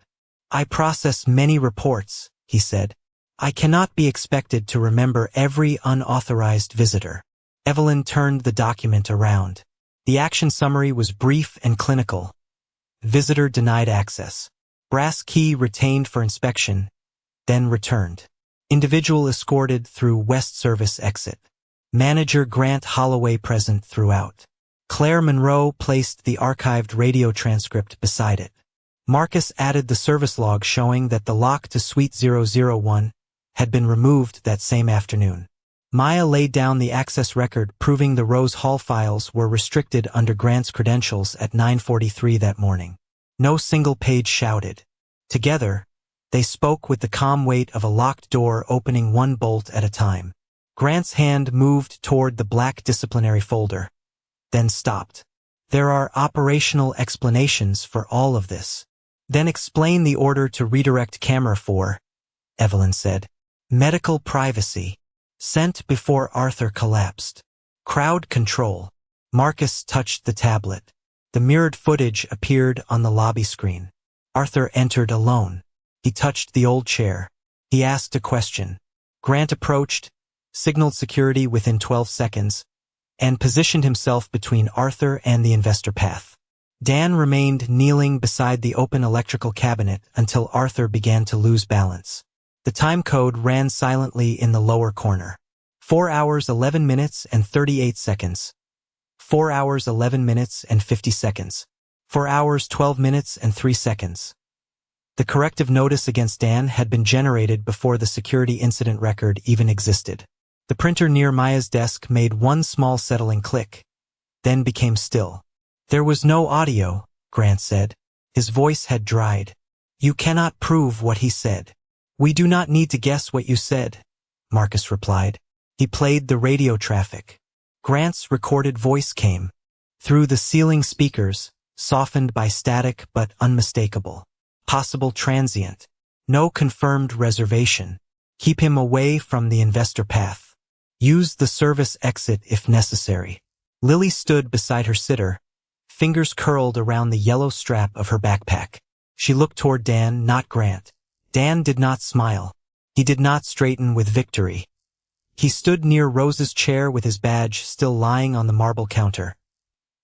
"I process many reports," he said. "I cannot be expected to remember every unauthorized visitor." Evelyn turned the document around. The action summary was brief and clinical. Visitor denied access. Brass key retained for inspection, then returned. Individual escorted through West Service exit. Manager Grant Holloway present throughout. Claire Monroe placed the archived radio transcript beside it. Marcus added the service log showing that the lock to Suite 001 had been removed that same afternoon. Maya laid down the access record proving the Rose Hall files were restricted under Grant's credentials at 9:43 that morning. No single page shouted. Together, they spoke with the calm weight of a locked door opening one bolt at a time. Grant's hand moved toward the black disciplinary folder, then stopped. "There are operational explanations for all of this." "Then explain the order to redirect camera 4, Evelyn said. "Medical privacy. Sent before Arthur collapsed. Crowd control." Marcus touched the tablet. The mirrored footage appeared on the lobby screen. Arthur entered alone. He touched the old chair. He asked a question. Grant approached, signaled security within 12 seconds, and positioned himself between Arthur and the investor path. Dan remained kneeling beside the open electrical cabinet until Arthur began to lose balance. The time code ran silently in the lower corner. 4 hours 11 minutes and 38 seconds. 4 hours 11 minutes and 50 seconds. 4 hours, 12 minutes, and 3 seconds. The corrective notice against Dan had been generated before the security incident record even existed. The printer near Maya's desk made one small settling click, then became still. There was no audio, Grant said. His voice had dried. You cannot prove what he said. We do not need to guess what you said, Marcus replied. He played the radio traffic. Grant's recorded voice came through the ceiling speakers, softened by static but unmistakable. Possible transient. No confirmed reservation. Keep him away from the investor path. Use the service exit if necessary. Lily stood beside her sitter, fingers curled around the yellow strap of her backpack. She looked toward Dan, not Grant. Dan did not smile. He did not straighten with victory. He stood near Rose's chair with his badge still lying on the marble counter,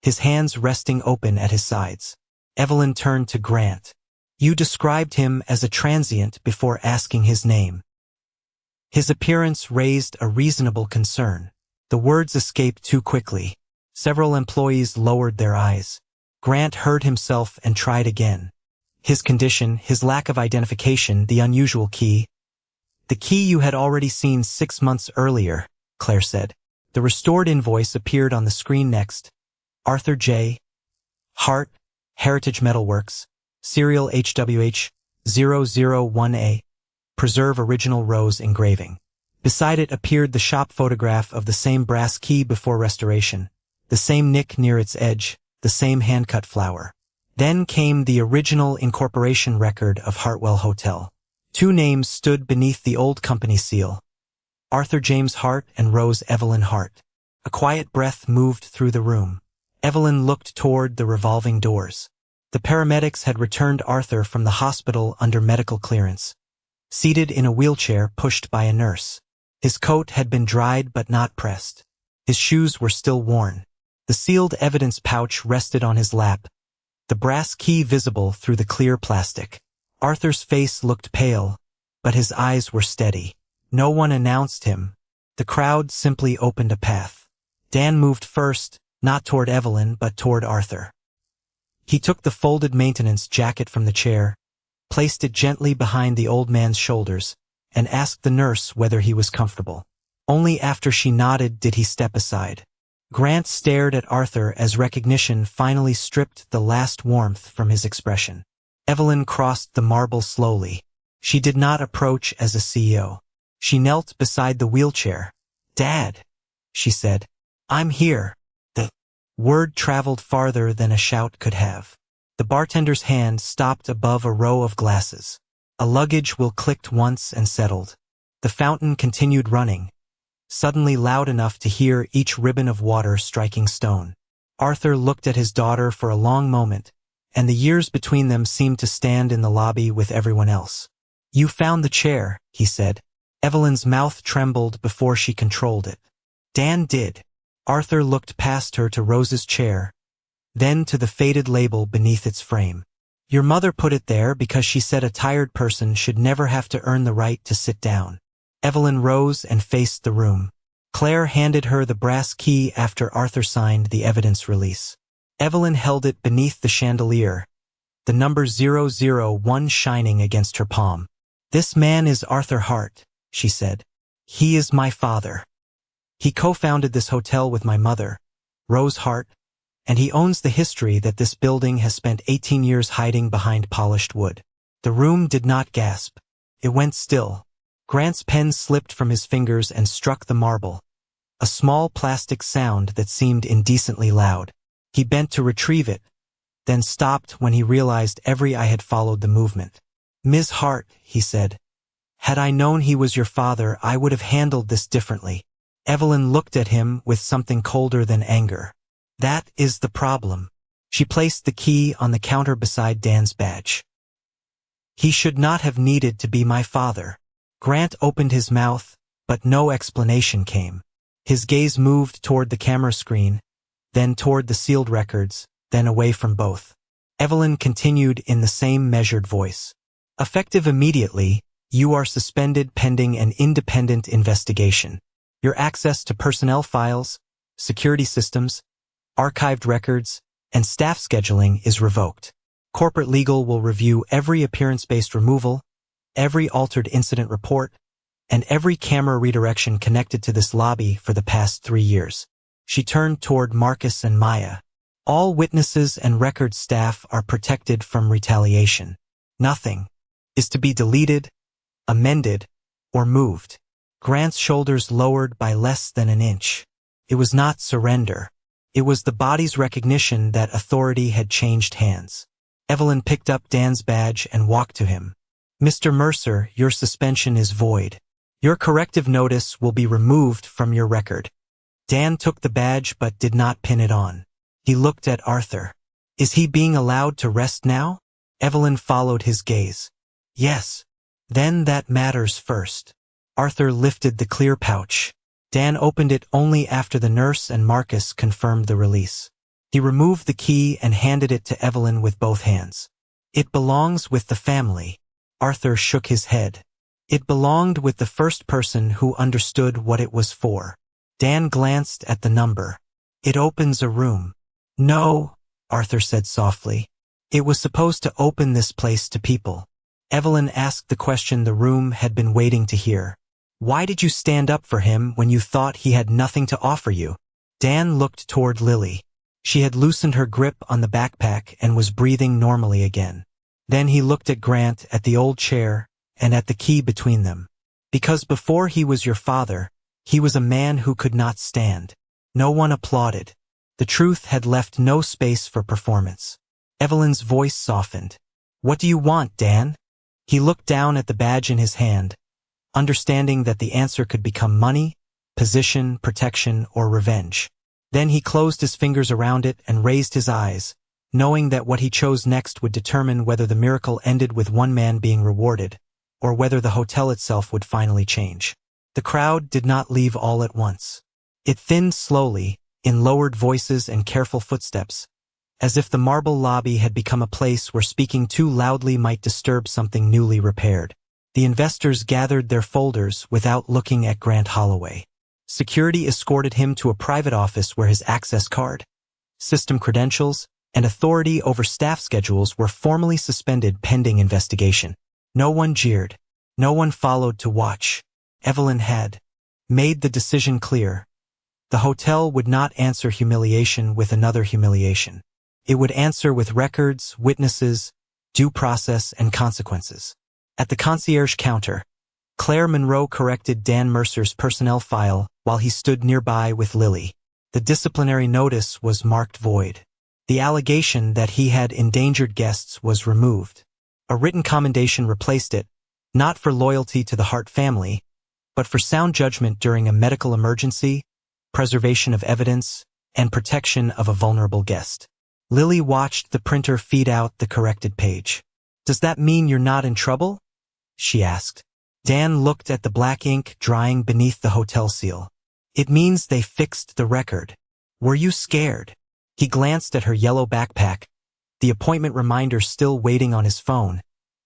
his hands resting open at his sides. Evelyn turned to Grant. You described him as a transient before asking his name. His appearance raised a reasonable concern. The words escaped too quickly. Several employees lowered their eyes. Grant heard himself and tried again. His condition, his lack of identification, the unusual key. The key you had already seen 6 months earlier, Claire said. The restored invoice appeared on the screen next. Arthur J. Hart, Heritage Metalworks, Serial HWH 001A, Preserve Original Rose Engraving. Beside it appeared the shop photograph of the same brass key before restoration, the same nick near its edge, the same hand-cut flower. Then came the original incorporation record of Hartwell Hotel. 2 names stood beneath the old company seal. Arthur James Hart and Rose Evelyn Hart. A quiet breath moved through the room. Evelyn looked toward the revolving doors. The paramedics had returned Arthur from the hospital under medical clearance, seated in a wheelchair pushed by a nurse. His coat had been dried but not pressed. His shoes were still worn. The sealed evidence pouch rested on his lap, the brass key visible through the clear plastic. Arthur's face looked pale, but his eyes were steady. No one announced him. The crowd simply opened a path. Dan moved first, not toward Evelyn but toward Arthur. He took the folded maintenance jacket from the chair, placed it gently behind the old man's shoulders, and asked the nurse whether he was comfortable. Only after she nodded did he step aside. Grant stared at Arthur as recognition finally stripped the last warmth from his expression. Evelyn crossed the marble slowly. She did not approach as a CEO. She knelt beside the wheelchair. "Dad," she said, "I'm here." The word traveled farther than a shout could have. The bartender's hand stopped above a row of glasses. A luggage wheel clicked once and settled. The fountain continued running, suddenly loud enough to hear each ribbon of water striking stone. Arthur looked at his daughter for a long moment, and the years between them seemed to stand in the lobby with everyone else. "You found the chair," he said. Evelyn's mouth trembled before she controlled it. "Dan did." Arthur looked past her to Rose's chair, then to the faded label beneath its frame. "Your mother put it there because she said a tired person should never have to earn the right to sit down." Evelyn rose and faced the room. Claire handed her the brass key after Arthur signed the evidence release. Evelyn held it beneath the chandelier, the number 001 shining against her palm. "This man is Arthur Hart," she said. "He is my father. He co-founded this hotel with my mother, Rose Hart, and he owns the history that this building has spent 18 years hiding behind polished wood." The room did not gasp. It went still. Grant's pen slipped from his fingers and struck the marble, a small plastic sound that seemed indecently loud. He bent to retrieve it, then stopped when he realized every eye had followed the movement. "Ms. Hart," he said, "had I known he was your father, I would have handled this differently." Evelyn looked at him with something colder than anger. "That is the problem." She placed the key on the counter beside Dan's badge. "He should not have needed to be my father." Grant opened his mouth, but no explanation came. His gaze moved toward the camera screen, then toward the sealed records, then away from both. Evelyn continued in the same measured voice. "Effective immediately, you are suspended pending an independent investigation. Your access to personnel files, security systems, archived records, and staff scheduling is revoked. Corporate legal will review every appearance-based removal, every altered incident report, and every camera redirection connected to this lobby for the past 3 years. She turned toward Marcus and Maya. All witnesses and record staff are protected from retaliation. Nothing is to be deleted, amended, or moved. Grant's shoulders lowered by less than an inch. It was not surrender. It was the body's recognition that authority had changed hands. Evelyn picked up Dan's badge and walked to him. "Mr. Mercer, your suspension is void. Your corrective notice will be removed from your record." Dan took the badge but did not pin it on. He looked at Arthur. "Is he being allowed to rest now?" Evelyn followed his gaze. "Yes." "Then that matters first." Arthur lifted the clear pouch. Dan opened it only after the nurse and Marcus confirmed the release. He removed the key and handed it to Evelyn with both hands. "It belongs with the family." Arthur shook his head. "It belonged with the first person who understood what it was for." Dan glanced at the number. "It opens a room." "No," Arthur said softly. "It was supposed to open this place to people." Evelyn asked the question the room had been waiting to hear. "Why did you stand up for him when you thought he had nothing to offer you?" Dan looked toward Lily. She had loosened her grip on the backpack and was breathing normally again. Then he looked at Grant, at the old chair, and at the key between them. "Because before he was your father, he was a man who could not stand." No one applauded. The truth had left no space for performance. Evelyn's voice softened. "What do you want, Dan?" He looked down at the badge in his hand, understanding that the answer could become money, position, protection, or revenge. Then he closed his fingers around it and raised his eyes, knowing that what he chose next would determine whether the miracle ended with one man being rewarded, or whether the hotel itself would finally change. The crowd did not leave all at once. It thinned slowly, in lowered voices and careful footsteps, as if the marble lobby had become a place where speaking too loudly might disturb something newly repaired. The investors gathered their folders without looking at Grant Holloway. Security escorted him to a private office where his access card, system credentials, and authority over staff schedules were formally suspended pending investigation. No one jeered. No one followed to watch. Evelyn had made the decision clear. The hotel would not answer humiliation with another humiliation. It would answer with records, witnesses, due process, and consequences. At the concierge counter, Claire Monroe corrected Dan Mercer's personnel file while he stood nearby with Lily. The disciplinary notice was marked void. The allegation that he had endangered guests was removed. A written commendation replaced it, not for loyalty to the Hart family, but for sound judgment during a medical emergency, preservation of evidence, and protection of a vulnerable guest. Lily watched the printer feed out the corrected page. "Does that mean you're not in trouble?" she asked. Dan looked at the black ink drying beneath the hotel seal. "It means they fixed the record. Were you scared?" He glanced at her yellow backpack, the appointment reminder still waiting on his phone,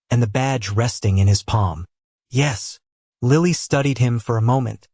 and the badge resting in his palm. "Yes." Lily studied him for a moment,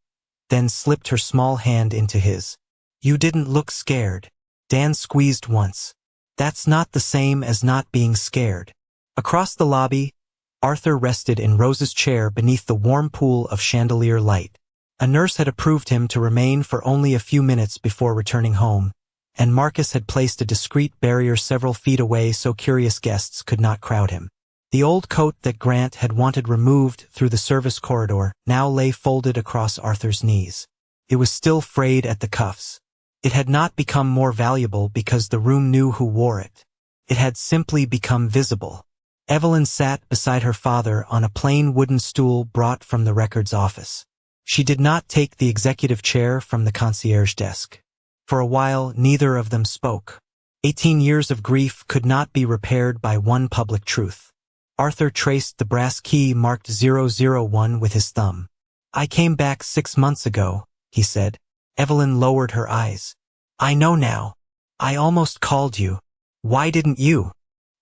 then slipped her small hand into his. "You didn't look scared." Dan squeezed once. "That's not the same as not being scared." Across the lobby, Arthur rested in Rose's chair beneath the warm pool of chandelier light. A nurse had approved him to remain for only a few minutes before returning home, and Marcus had placed a discreet barrier several feet away so curious guests could not crowd him. The old coat that Grant had wanted removed through the service corridor now lay folded across Arthur's knees. It was still frayed at the cuffs. It had not become more valuable because the room knew who wore it. It had simply become visible. Evelyn sat beside her father on a plain wooden stool brought from the records office. She did not take the executive chair from the concierge desk. For a while, neither of them spoke. 18 years of grief could not be repaired by one public truth. Arthur traced the brass key marked 001 with his thumb. "I came back 6 months ago," he said. Evelyn lowered her eyes. "I know now. I almost called you. Why didn't you?"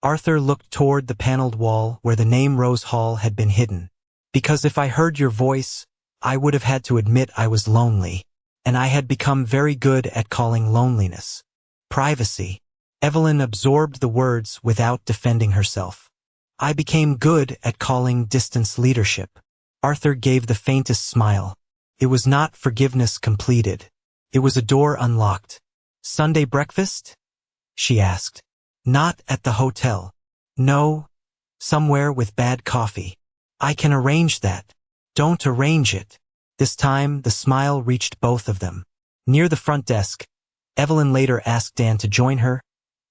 Arthur looked toward the paneled wall where the name Rose Hall had been hidden. "Because if I heard your voice, I would have had to admit I was lonely, and I had become very good at calling loneliness privacy." Evelyn absorbed the words without defending herself. I became good at calling distance leadership. Arthur gave the faintest smile. It was not forgiveness completed. It was a door unlocked. Sunday breakfast? She asked. Not at the hotel. No, somewhere with bad coffee. I can arrange that. Don't arrange it. This time, the smile reached both of them. Near the front desk, Evelyn later asked Dan to join her,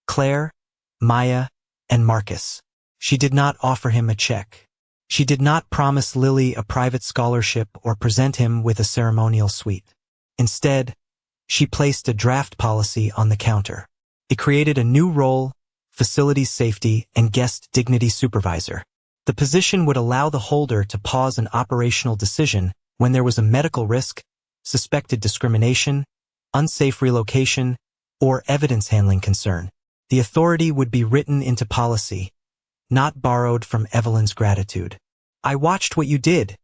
Claire, Maya, and Marcus. She did not offer him a check. She did not promise Lily a private scholarship or present him with a ceremonial suite. Instead, she placed a draft policy on the counter. It created a new role, facilities safety and guest dignity supervisor. The position would allow the holder to pause an operational decision when there was a medical risk, suspected discrimination, unsafe relocation, or evidence handling concern. The authority would be written into policy, not borrowed from Evelyn's gratitude. I watched what you did,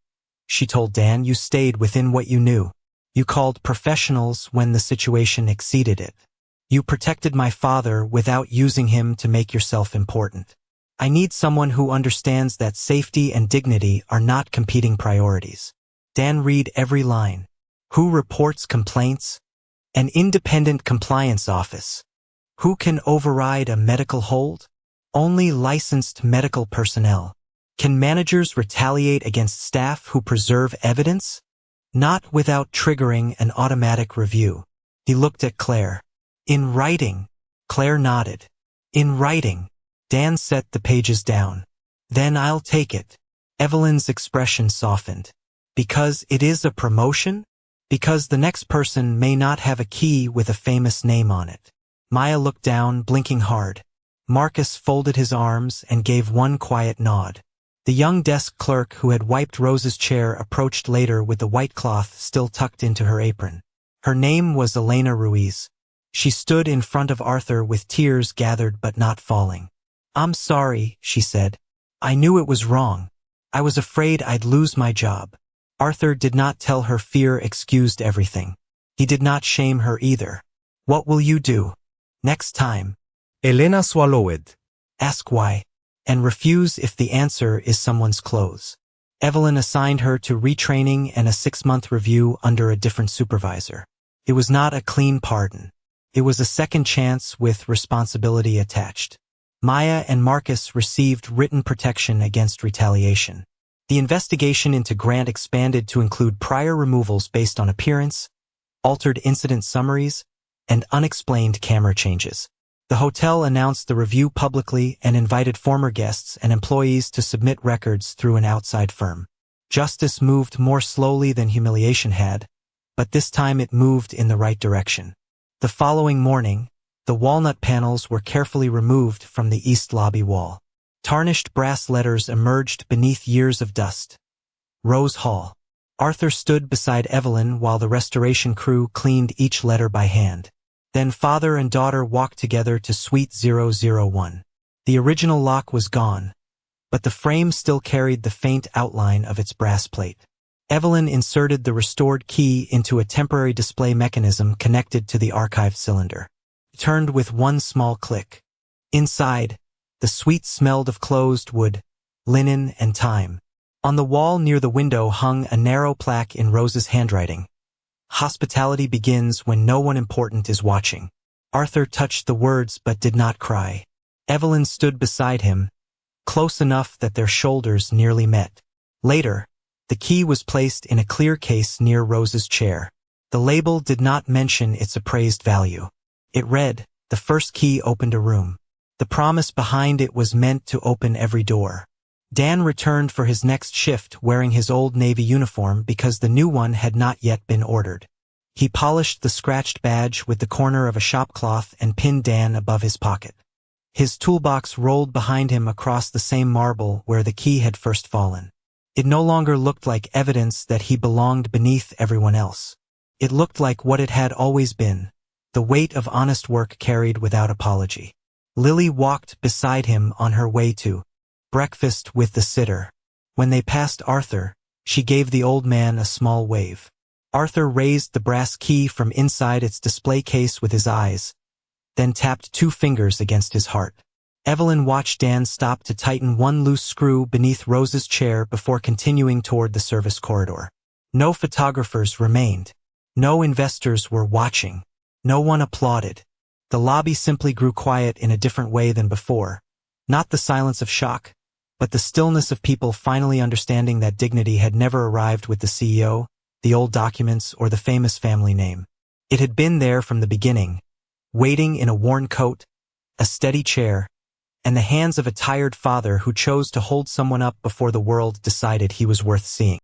she told Dan. You stayed within what you knew. You called professionals when the situation exceeded it. You protected my father without using him to make yourself important. I need someone who understands that safety and dignity are not competing priorities. Dan read every line. Who reports complaints? An independent compliance office. Who can override a medical hold? Only licensed medical personnel. Can managers retaliate against staff who preserve evidence? Not without triggering an automatic review. He looked at Claire. In writing. Claire nodded. In writing. Dan set the pages down. Then I'll take it. Evelyn's expression softened. Because it is a promotion? Because the next person may not have a key with a famous name on it. Maya looked down, blinking hard. Marcus folded his arms and gave one quiet nod. The young desk clerk who had wiped Rose's chair approached later with the white cloth still tucked into her apron. Her name was Elena Ruiz. She stood in front of Arthur with tears gathered but not falling. I'm sorry, she said. I knew it was wrong. I was afraid I'd lose my job. Arthur did not tell her fear excused everything. He did not shame her either. What will you do? Next time. Elena swallowed. Ask why. And refuse if the answer is someone's clothes. Evelyn assigned her to retraining and a 6-month review under a different supervisor. It was not a clean pardon. It was a second chance with responsibility attached. Maya and Marcus received written protection against retaliation. The investigation into Grant expanded to include prior removals based on appearance, altered incident summaries, and unexplained camera changes. The hotel announced the review publicly and invited former guests and employees to submit records through an outside firm. Justice moved more slowly than humiliation had, but this time it moved in the right direction. The following morning, the walnut panels were carefully removed from the east lobby wall. Tarnished brass letters emerged beneath years of dust. Rose Hall. Arthur stood beside Evelyn while the restoration crew cleaned each letter by hand. Then father and daughter walked together to Suite 001. The original lock was gone, but the frame still carried the faint outline of its brass plate. Evelyn inserted the restored key into a temporary display mechanism connected to the archive cylinder. It turned with one small click. Inside, the suite smelled of closed wood, linen, and time. On the wall near the window hung a narrow plaque in Rose's handwriting. Hospitality begins when no one important is watching. Arthur touched the words but did not cry. Evelyn stood beside him, close enough that their shoulders nearly met. Later, the key was placed in a clear case near Rose's chair. The label did not mention its appraised value. It read, "The first key opened a room." The promise behind it was meant to open every door. Dan returned for his next shift wearing his old Navy uniform because the new one had not yet been ordered. He polished the scratched badge with the corner of a shop cloth and pinned Dan above his pocket. His toolbox rolled behind him across the same marble where the key had first fallen. It no longer looked like evidence that he belonged beneath everyone else. It looked like what it had always been, the weight of honest work carried without apology. Lily walked beside him on her way to breakfast with the sitter. When they passed Arthur, she gave the old man a small wave. Arthur raised the brass key from inside its display case with his eyes, then tapped 2 fingers against his heart. Evelyn watched Dan stop to tighten one loose screw beneath Rose's chair before continuing toward the service corridor. No photographers remained. No investors were watching. No one applauded. The lobby simply grew quiet in a different way than before. Not the silence of shock, but the stillness of people finally understanding that dignity had never arrived with the CEO, the old documents, or the famous family name. It had been there from the beginning, waiting in a worn coat, a steady chair, and the hands of a tired father who chose to hold someone up before the world decided he was worth seeing.